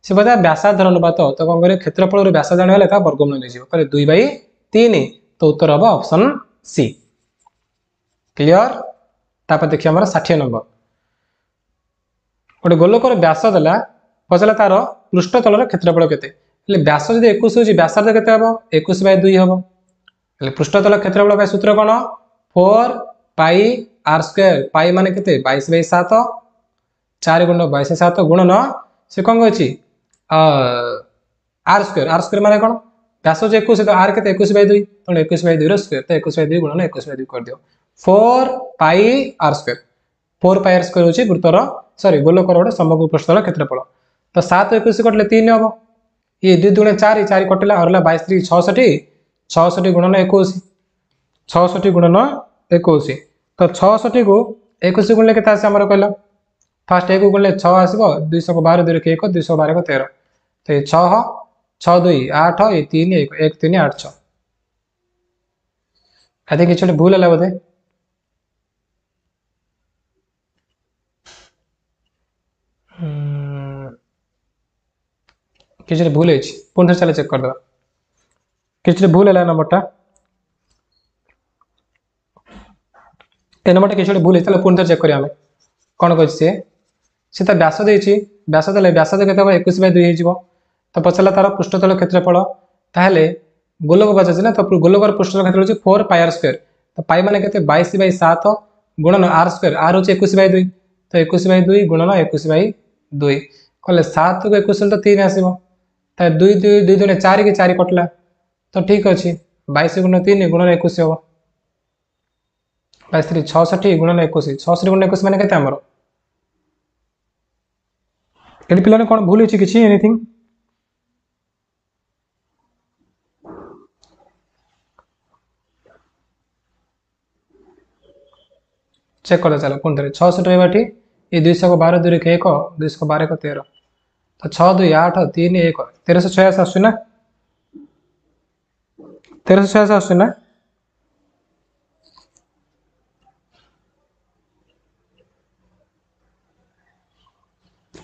से बता व्यासार्ध अनुपात तो कोन करे क्षेत्रफल रो व्यासार्ध आनिबो ता वर्गमूल ले जिवो कहले 2/3 तो उत्तर हम ऑप्शन सी क्लियर तापर देखिए हमारा 60 नंबर गोटे गोलकर व्यास देला पचला तार पृष्ठतल क्षेत्रफल केते व्यास जदि 21 होची व्यासार्ध केते हबो 21/2 हबो पृष्ठतल क्षेत्रफल का सूत्र कोन 4 पाई r स्क्वायर पाई माने केते 22/7 4 गुण 22/7 गुणन से कोन होची r स्क्वायर माने कोन व्यास जो 21 तो r केते 21/2 तो 21/2 रो स्क्वायर तो 21/2 गुणन 21/2 कर दियो 4 pi r square 4 pi r square होची वृत्तर सॉरी गोलकर गोटे समग्र पृष्ठतल क्षेत्रफल तो 7 21 कटले 3 हम ये 2 दुणे 4 4 कटला और 22 3 66 66 गुणन 21 66 गुणन 21 तो 66 को 21 गुणले केता आसे हमर कहला फास्ट 1 गुणले 6 आसीबो 212 2 1 212 को 13 तो ये 6 6 2 8 ये 3 1 1 3 8 6 आदि किछ भूल हला बोधे किसी भूल है पुनः चले चेक कर दवा किसी भूल है नंबरटा ए नंबरटा किसी भूल है पुनः चेक करिया हमें कौन कह सी तो व्यास देछि व्यास देले व्यास केते 21/2 हो तो पचला तार पृष्ठतल क्षेत्रफल ताहले गोलक बचाछि ना तो गोलकर पृष्ठतल क्षेत्रफल होछि 4 पाई r स्क्वायर तो पाई माने केते 22/7 गुणन r स्क्वायर r होछि 21/2 तो 21/2 गुणन 21/2 कहले 7 को 21 तो 3 आसीबो तो 2 2 2 दुने 4 के 4 कटला तो ठीक अछि 22 गुण 3 गुणन 21 हो 22 3 66 गुणन 21 66 गुणन 21 माने केते हमरो एडी पिलाने कोन भूल अछि किछि एनीथिंग चेक कर चलो पुन 66 रहबाठी ये 212 2 1 212 को 13 तो 6 2 8 3 1 1386 आसु ना 1386 आसु ना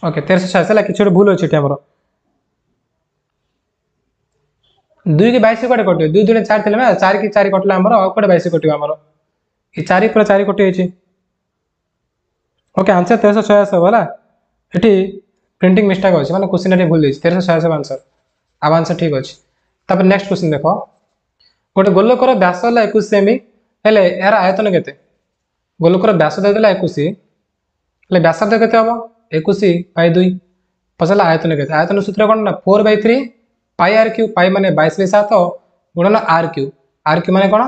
ओके 1386 ला किछ भूल अछि हमरो 2 के 22 कोटे कटियो 2 दुने 4 थिले ना 4 के 4 कटला हमरो आ कोटे 22 कटियो हमरो ये 4 पर 4 कटि अछि ओके आंसर 1386 होला एठी प्रिंटिंग मिस्टेक अछि माने क्वेश्चन रे भूल अछि 1386 आंसर अब आंसर ठीक अछि तब नेक्स्ट क्वेश्चन देखो गोटे गोलकर व्यास होला 21 सेमी हेले यार आयतन केते गोलकर व्यास देला 21 हेले व्यासार्ध केते हबो 21/2 पचला आयतन केते आयतन सूत्र कोन ना 4/3 पाई r क्यूब पाई माने 22/7 गुणन r क्यूब माने कोन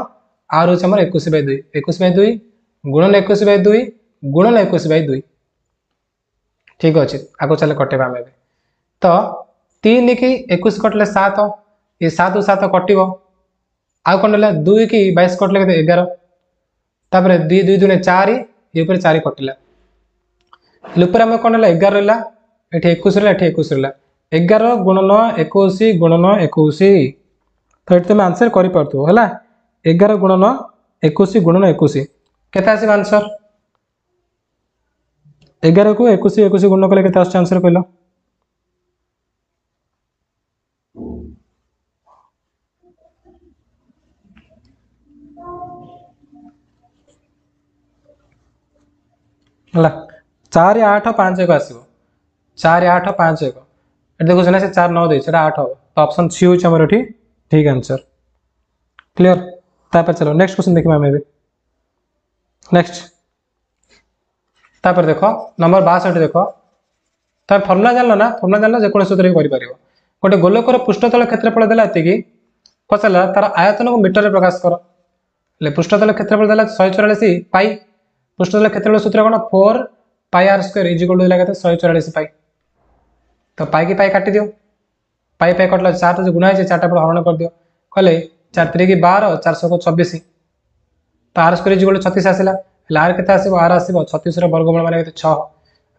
r होछ हमर 21/2 21/2 गुणन 21/2 गुणन 21/2 ठीक अछि आगो चले कटेबा हमें तो 3 की 21 कटले 7 ये 7 7 कटिबो आ कोन ले 2 की 22 कटले केते 11 तापर 2 2 दुने 4 ये ऊपर 4 कटिला ऊपर हम कोन ले 11 रहला एठी 21 रहला एठी 21 रहला 11 गुणन 21 गुणन 21 तो एठी तुम आंसर करि परतो हला 11 गुणन 21 गुणन 21 केता आसी आंसर 11 को 21 21 गुण कले केते आसी आंसर कहलो हला 4 8 5 1 आसीबो 4 8 5 1 एट देखो से 4 9 दे सेटा 8 हो तो ऑप्शन सी होछ हमर एठी ठीक आंसर क्लियर तापर चलो नेक्स्ट क्वेश्चन देखिबा हमें नेक्स्ट तापर देखो नंबर 62 देखो तार फॉर्मूला जानलो जे कोन सूत्र करि परिबो गोटे गोलकर पृष्ठतल क्षेत्रफल देला एति की पचला तार आयतन को मीटर रे प्रकाश करो ले पृष्ठतल क्षेत्रफल देला 144 पाई पृष्ठतल क्षेत्रफल सूत्र कोन 4 pi r square is equal to देला केते 144 पाई तो पाई की पाई काटी दियो पाई पाई कटला 4 जो गुणा है 4 टा पर हरण कर दियो कहले 4 3 12 400 को 24 तो आर स्क्वायर इक्वल 36 आसला आर केते आसीबो आर आसीबो 36 रो वर्गमूल माने केते 6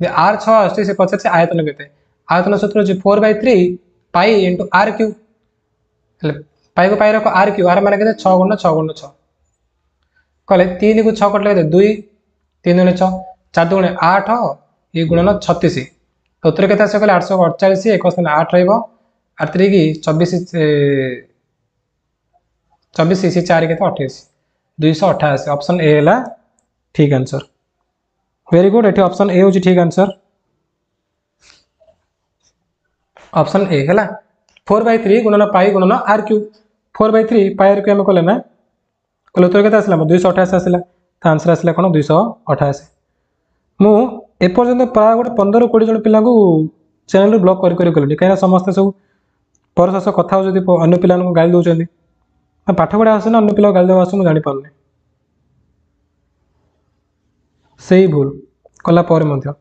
जे आर 6 आछी से पछे आयतन केते आयतन सूत्र होची 4/3 pi into r cube pi को पाई रखो आर क्यूब आर माने केते 6 गुणन 6 गुणन 6 कहले 3 को 6 कटले केते 2 3 गुणे 6 4 गुणे 8 ये गुणन 36 तो उत्तर केते आसे कहले 848 एक स्थान 8 रहइबो 8 3 की 24 24 से 4 केते 28 288 ऑप्शन ए है ठीक आंसर वेरी गुड एठी ऑप्शन ए होची ठीक आंसर ऑप्शन ए है 4/3 गुणन पाई गुणन r cube 4/3 pi r cube हम कले ना कले उत्तर केते आसला 288 आसला तो आंसर आसला कोन 288 मु ए पर्यंत प्राय गोटे 15 20 जन पिला को चैनल ब्लॉक करी करी कहीं समस्त सब परशस कथा हो जदि अन्य पिला को गाली दउचंदी पाठ पढ़ा आसे ना अन्य पिला गाली देवा आसे मु जानि पारने सही भूल कला पर मध्य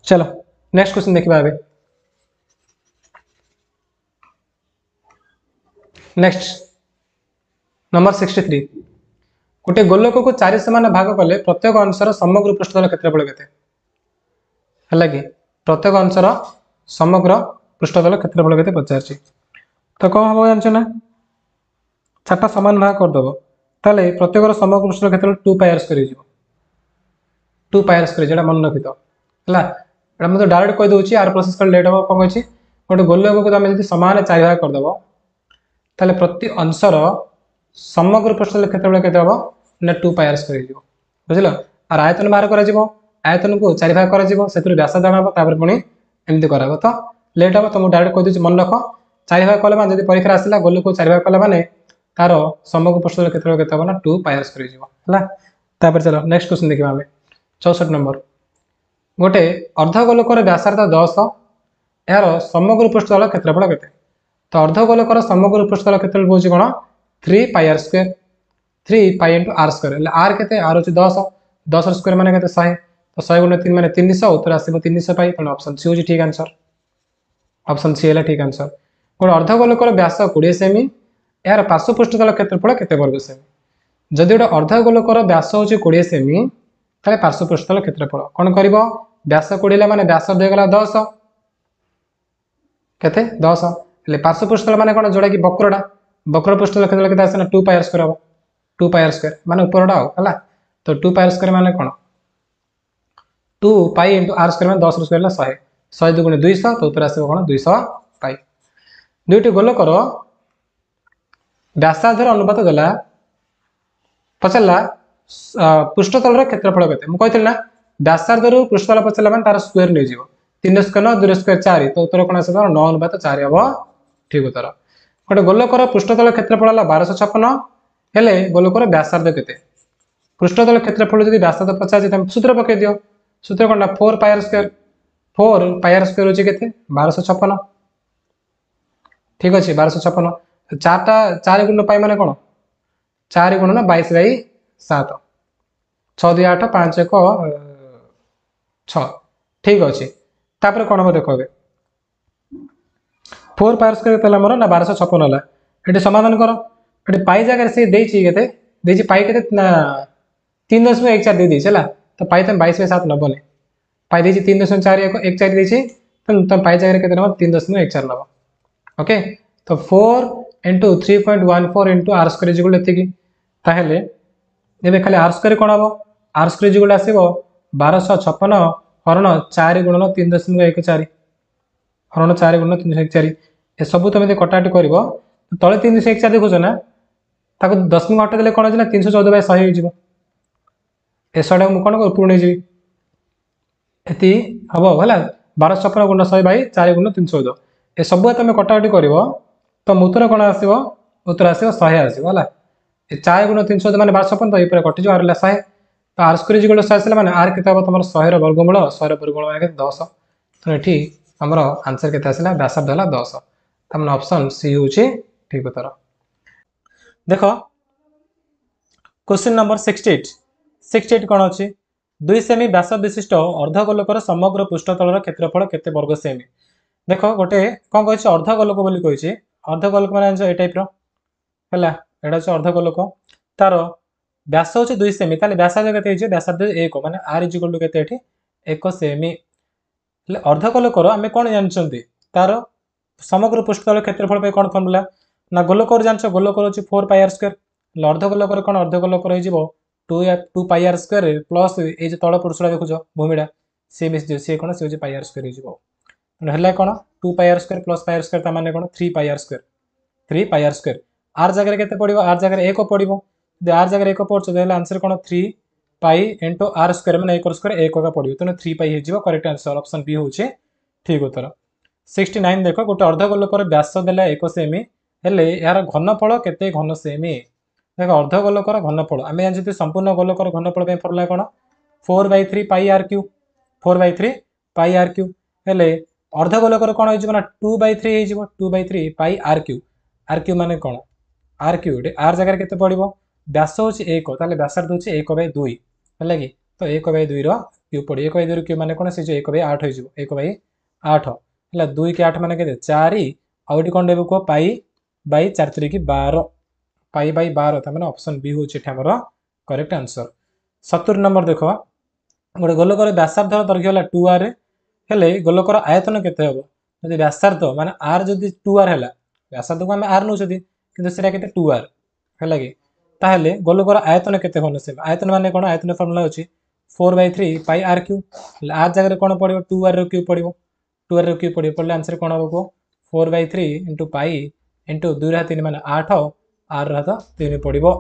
चलो नेक्स्ट क्वेश्चन देखिबा आबे नेक्स्ट नंबर 63 गोटे गोलक को 4 समान भाग कले प्रत्येक अंशर समग्र पृष्ठतल क्षेत्रफल केते हला कि प्रत्येक अंशर समग्र पृष्ठतल क्षेत्रफल केते पचारछि तो कौन हम जानछ ना 4टा समान भाग कर दबो ताले प्रत्येक समग्र पृष्ठतल क्षेत्रफल 2 पाई आर स्क्वायर हो 2 पाई आर स्क्वायर जेटा मन रखितो हला एटा म तो डायरेक्ट कहि दोछि आर प्रोसेस कर लेट हो कोन अछि गोटे गोलक को तमे जदि समान 4 भाग कर दबो ताले प्रति अंशर समग्र पृष्ठतल क्षेत्रफल केते हबो ना 2 पाई आर स्क्वायर हो बुझिलो और आयतन बाहर करा जिवो आयतन को 4 भाग करा जिवो सेतुर व्यास दान हबो तापर पुनी एमति कराबो तो लेट हबो तो मु डायरेक्ट कहि दोछि मन रखो 4 भाग कले माने जदि परीक्षा आसिला गोलक को 4 भाग कले माने तार समग्र पृष्ठतल क्षेत्रफल केते हबो ना 2 पाई आर स्क्वायर जिवो हला तापर चलो नेक्स्ट क्वेश्चन देखिबा हमें 64 नंबर गोटे अर्धगोलकर व्यासार्ध 10 यार समग्र पृष्ठतल क्षेत्रफल केते तो अर्धगोलकर समग्र पृष्ठतल क्षेत्रफल होची कोन 3 pi R square 3 pi into R square ले आर केते आर होची 10 10 स्क्वायर माने केते 100 तो 100 गुणे 3 माने 300 उत्तर आसीबो 300 पाई तो ऑप्शन सी होची ठीक आंसर ऑप्शन सी है ठीक आंसर गोटे अर्धगोलकर व्यास 20 सेमी यार पार्श्व पृष्ठतल क्षेत्रफल केते वर्ग सेमी जदि गोटे अर्धगोलकर व्यास होची 20 सेमी ताले पार्श्व पृष्ठतल क्षेत्रफल कोन करबो व्यास 20 ले माने व्यास देगला 10 केते 10 ले पार्श्व पृष्ठतल माने कोन जोडा कि वक्र पृष्ठतल क्षेत्रफल केते आसे ना 2 पाई आर स्क्वायर हो 2 पाई आर स्क्वायर माने ऊपरडा हो हला तो 2 पाई आर स्क्वायर माने कोन 2 पाई इनटू आर स्क्वायर माने 10 स्क्वायर ला 100 100 गुणे 200 तो उत्तर आसे कोन 200 पाई दुईटी गोलकर व्यासार्धर अनुपात देला पचला पृष्ठतल क्षेत्रफल केते मु कहथिल ना व्यासार्ध रु पृष्ठतल पचला माने तार स्क्वायर नै जीवो 3 स्क्वायर 9 2 स्क्वायर 4 तो उत्तर कोन आसे 9 अनुपात 4 हबो ठीक उत्तर गोटे गोलकर पृष्ठतल क्षेत्रफल हला 1256 हेले गोलकर व्यासार्ध केते पृष्ठतल क्षेत्रफल जदि व्यासार्ध 50 तम सूत्र पके दियो सूत्र कोन 4 पाई आर स्क्वायर होची केते 1256 ठीक अछि 1256 चारटा 4 गुण पाई माने कोन 4 गुण 22/7 6 2 8 5 1 6 ठीक अछि तापर कोन हम देखबे 4 पाई स्क्वायर तला हमर ना 1256 हला एटी समाधान करो एटी पाई जगह से देछि केते देछि पाई केते ना 3.14 दे देछि हला तो पाई तम 22/7 नबने पाई देछि 3.41 देछि तम पाई जगह केते नबो 3.14 नबो ओके तो 4 into 3.14 into r square is equal to एतिकी ताहेले एबे खाली r square कोन हबो r square is equal to आसीबो 1256 हरण 4 गुणन 3.14 हरण 4 गुणन 3.14 ए सब तमे कटाटी करबो तळे 3.14 देखुछो ना ताको 10 मिनिट हटा देले कोन अछि ना 314/100 हो जिवो ए सडा मु कोन पूर्ण हो जिवि एति हबो हला 1256 गुणन 100 बाई 4 गुणन 314 ए सब तमे कटाटी करबो तो उत्तर कोन आसीबो उत्तर आसीबो 100 आसीबो हला ए 4 गुणन 314 माने 1256 तो ए पर कटि जो आरला 100 तो r स्क्वायर इक्वल टू 100 आसला माने r केते हबो तमर 100 रो वर्गमूल 100 रो वर्गमूल माने 10 तो एठी हमरो आंसर केते आसला व्यासार्ध हला 10 तमन ऑप्शन सी होची ठीक उत्तर देखो क्वेश्चन नंबर 68 कोन अछि 2 सेमी व्यास विशिष्ट अर्धगोलकर समग्र पृष्ठतलर क्षेत्रफल केते वर्ग सेमी देखो गोटे कोन कहछि अर्धगोलक बोली कहछि अर्धगोलक माने ए टाइप रो है एटा हूँ अर्धगोलक तार व्यास हूँ 2 सेमी ताले व्यासार्ध केते व्यासार्ध 1 माने r इक्वल टू केते एठी 1 सेमी अर्धगोलकर आम कौन जानते तार समग्र पृष्ठतल क्षेत्रफल पे कौन फर्मुला ना गोलकर जान गोलकर हूँ 4 पाई आर स्क्वायर अर्धगोलकर कौन अर्धगोलकर हो 2 पाई आर स्क्वायर प्लस ये जो तल पुरुषड़ा देखुच भूमिटा सी मिस सी कौन सी पाई आर स्क्वायर हो कौन 2 pi R square plus pi R square माने कौन 3 pi R square 3 pi R square R जगह के पड़ो आर जगह 1 पड़ो आर जगह 1 पड़ो आंसर कौन 3 पाई इंटू आर स्क्वायर मैंने 1 स्क्वायर 1 का पड़ो तेणु 3 पाई हो करेक्ट आंसर ऑप्शन बी हूँ ठीक उत्तर 69 देख गोटे अर्धगोलकर व्यास देला 1 सेमी हेले यार घनफल केते घन सेमी देख अर्धगोलकर घनफल आम जानते संपूर्ण गोलकर घनफल फर्मुला कौन 4/3 pi are cube 4/3 pi are cube हेले अर्धगोलकर कौन हो 2/3 हो 2/3 पाई आर क्यू माने कौन आर क्यू आर जगह के पड़ो व्यास हूँ 1 ताले व्यासार्ध हूँ 1/2 है कि तो 1/2 क्यू पड़ो 1/2 क्यू माने कौन से 1/8 हो 1/8 है 2 के 8 माने 4 आउट कौन देव कह पाई बै 4 3 की 12 पाई बै 12 था मैंने ऑप्शन बी हूँ आमर करेक्ट आंसर 70 नंबर देख गोटे गोलकर व्यासार्ध दैर्घ्य है 2r हेले गोलकर आयतन केते हम जब व्यासार्ध माने r जदि 2r है व्यासार्ध को आम r नौ कि 2r है कि ताहले गोलकर आयतन केते घन सेमी आयतन माने कौन आयतन फर्मुला होची 4/3 पाई आर क्यू आर जगह कौन पड़ो 2r क्यू पड़ो 2r क्यू पड़े आंसर कौन हम को 4/3 इंटू पाई इंटू 2 3 माने 8 आर 3 पड़ो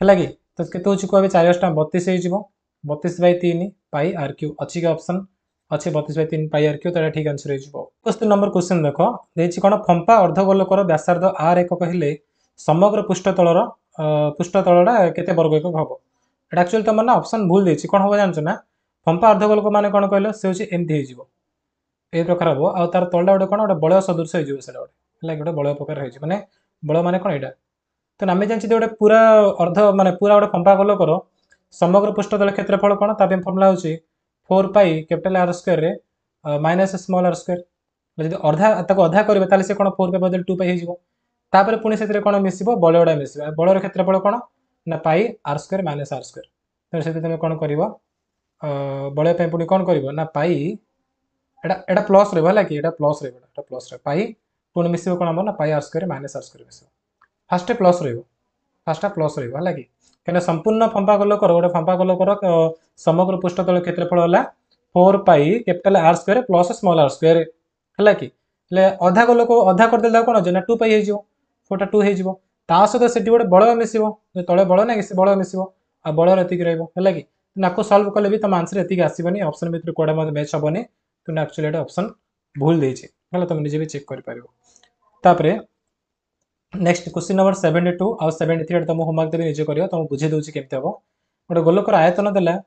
है कि तो केते होची कहबे 4 32 हो 32/3 पाई आर क्यू अच्छी का ऑप्शन अच्छे 32/3 पाई आर क्यू तो ठीक आंसर हो 65 नंबर क्वेश्चन देख देछि कौन फंपा अर्धगोलकर व्यासार्ध आर 1 कहले समग्र पृष्ठतलटा केते वर्ग एকক हम एटा एक्चुअली तुम ना ऑप्शन भूल देछि कौन हम जानछ ना फंपा अर्धगोलक माने कौन कहलो से होछि एमथि हो ए प्रकार हम आ तार तलटा गोटे कौन गोटे बलय सदृश हो सेटा गोटे है गोटे बलय प्रकार हो माने बल माने कौन एटा तो आम जानते गोटे पूरा अर्ध माने पूरा गोटे फंपा गोलकर समग्र पृष्ठतल क्षेत्रफल कौन ताप फर्मुला होछि 4 pi capital are square minus small are square जब अधा करेंगे ताले से कौन 4 पे बदल 2 पाई हो तापर पुणी से कौन मिसिबो बलयटा मिसिबा बलर क्षेत्रफल कौन ना pi R square minus R square तो तुम कौन कर बलय पुणी कौन कर ना पाई एटा प्लस रहा कि प्लस प्लस पाई पुणी मिसिबो कौन हम ना pi R square minus R square मिसिबो फास्ट प्लस फास्ट प्लस है कि कहीं संपूर्ण फंपा गोलकर गोटे फंपा गोलकर समग्र पृष्ठतल क्षेत्रफल है 4 pi capital are square plus small are square है कि अधा गोलक अधा करदे कौन हो ना 2 पाई हो 4टा 2 हो सहित से गोटे बलय मिसिबो तले बल ना कि बलय मिसिबो आ बलर एतिक है कि नाको सल्व कले भी तुम आंसर एतिक आसबनी ऑप्शन भितर कोड़ा मैच हेनी तुम एक्चुअली ऑप्शन भूल देछि तुम निजे भी चेक कर नेक्स्ट क्वेश्चन नंबर 72 आउ 73 तुम होमवर्क देवी निजे कर तुम बुझे दूसरी केमती हम गोटे गोलकर आयतन देला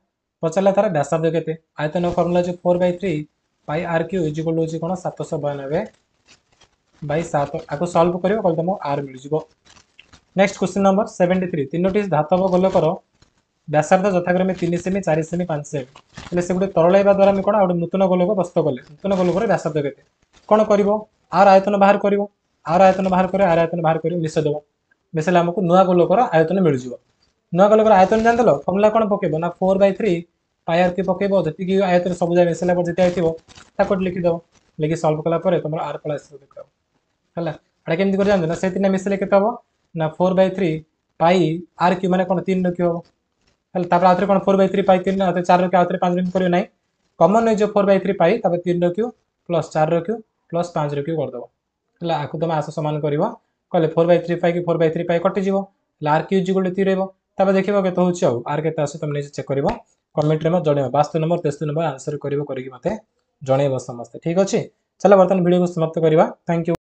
पचारा तार व्यासार्ध केते आयतन formula 4/3 pi are cube equal होची कोन 792/7 आको सॉल्व करियो कल तुम आर मिल जिवो next question number 73 तीनोटी धातव Golkar व्यासार्ध यथाक्रमे 3 semi 4 semi 5 semi हेले से गोटे तरलाइबा द्वारा हम कोन गोटे नूतन गोलक प्रस्तुत कले नूतन गोलकर व्यासार्ध केते कोन करिवो आर आयतन बाहर करिवो आर आयतन बाहर कर आर आयतन बाहर कर मिसेदेव मिसेले आमको नुआ गोलकर आयतन मिल जाव नुआ गोलकर आयतन जान देल फर्मुला कौन पकेब ना 4/3 पाई आर क्यू पकेब जी आयतन सब जगह मिसेला पर जिते थो लिखिदेव लिखि सल्व कलापर तुम आर पल आस देख है केमती कर जानते ना से 3 मिसेले के हम ना 4/3 पाई आर क्यू माने कौन 3 क्यू हम है आउे कौन 4/3 पाई 3 4 आउे 5 कर ना कमन नहीं 4/3 pi 3 cube plus 4 cube plus 5 cube करदेव है आपको तुम आस सामान कर कहले 4/3 पाई 4/3 पाई कटिज आर क्यू इक्वल 3 रहा देखो केत हो आर के तुम नहीं चेक कर कमेंट में जन 62 नंबर 63 नंबर आंसर कर मत जन समस्ते ठीक अच्छे चलो बर्तमान वीडियो को समाप्त करवा थैंक यू।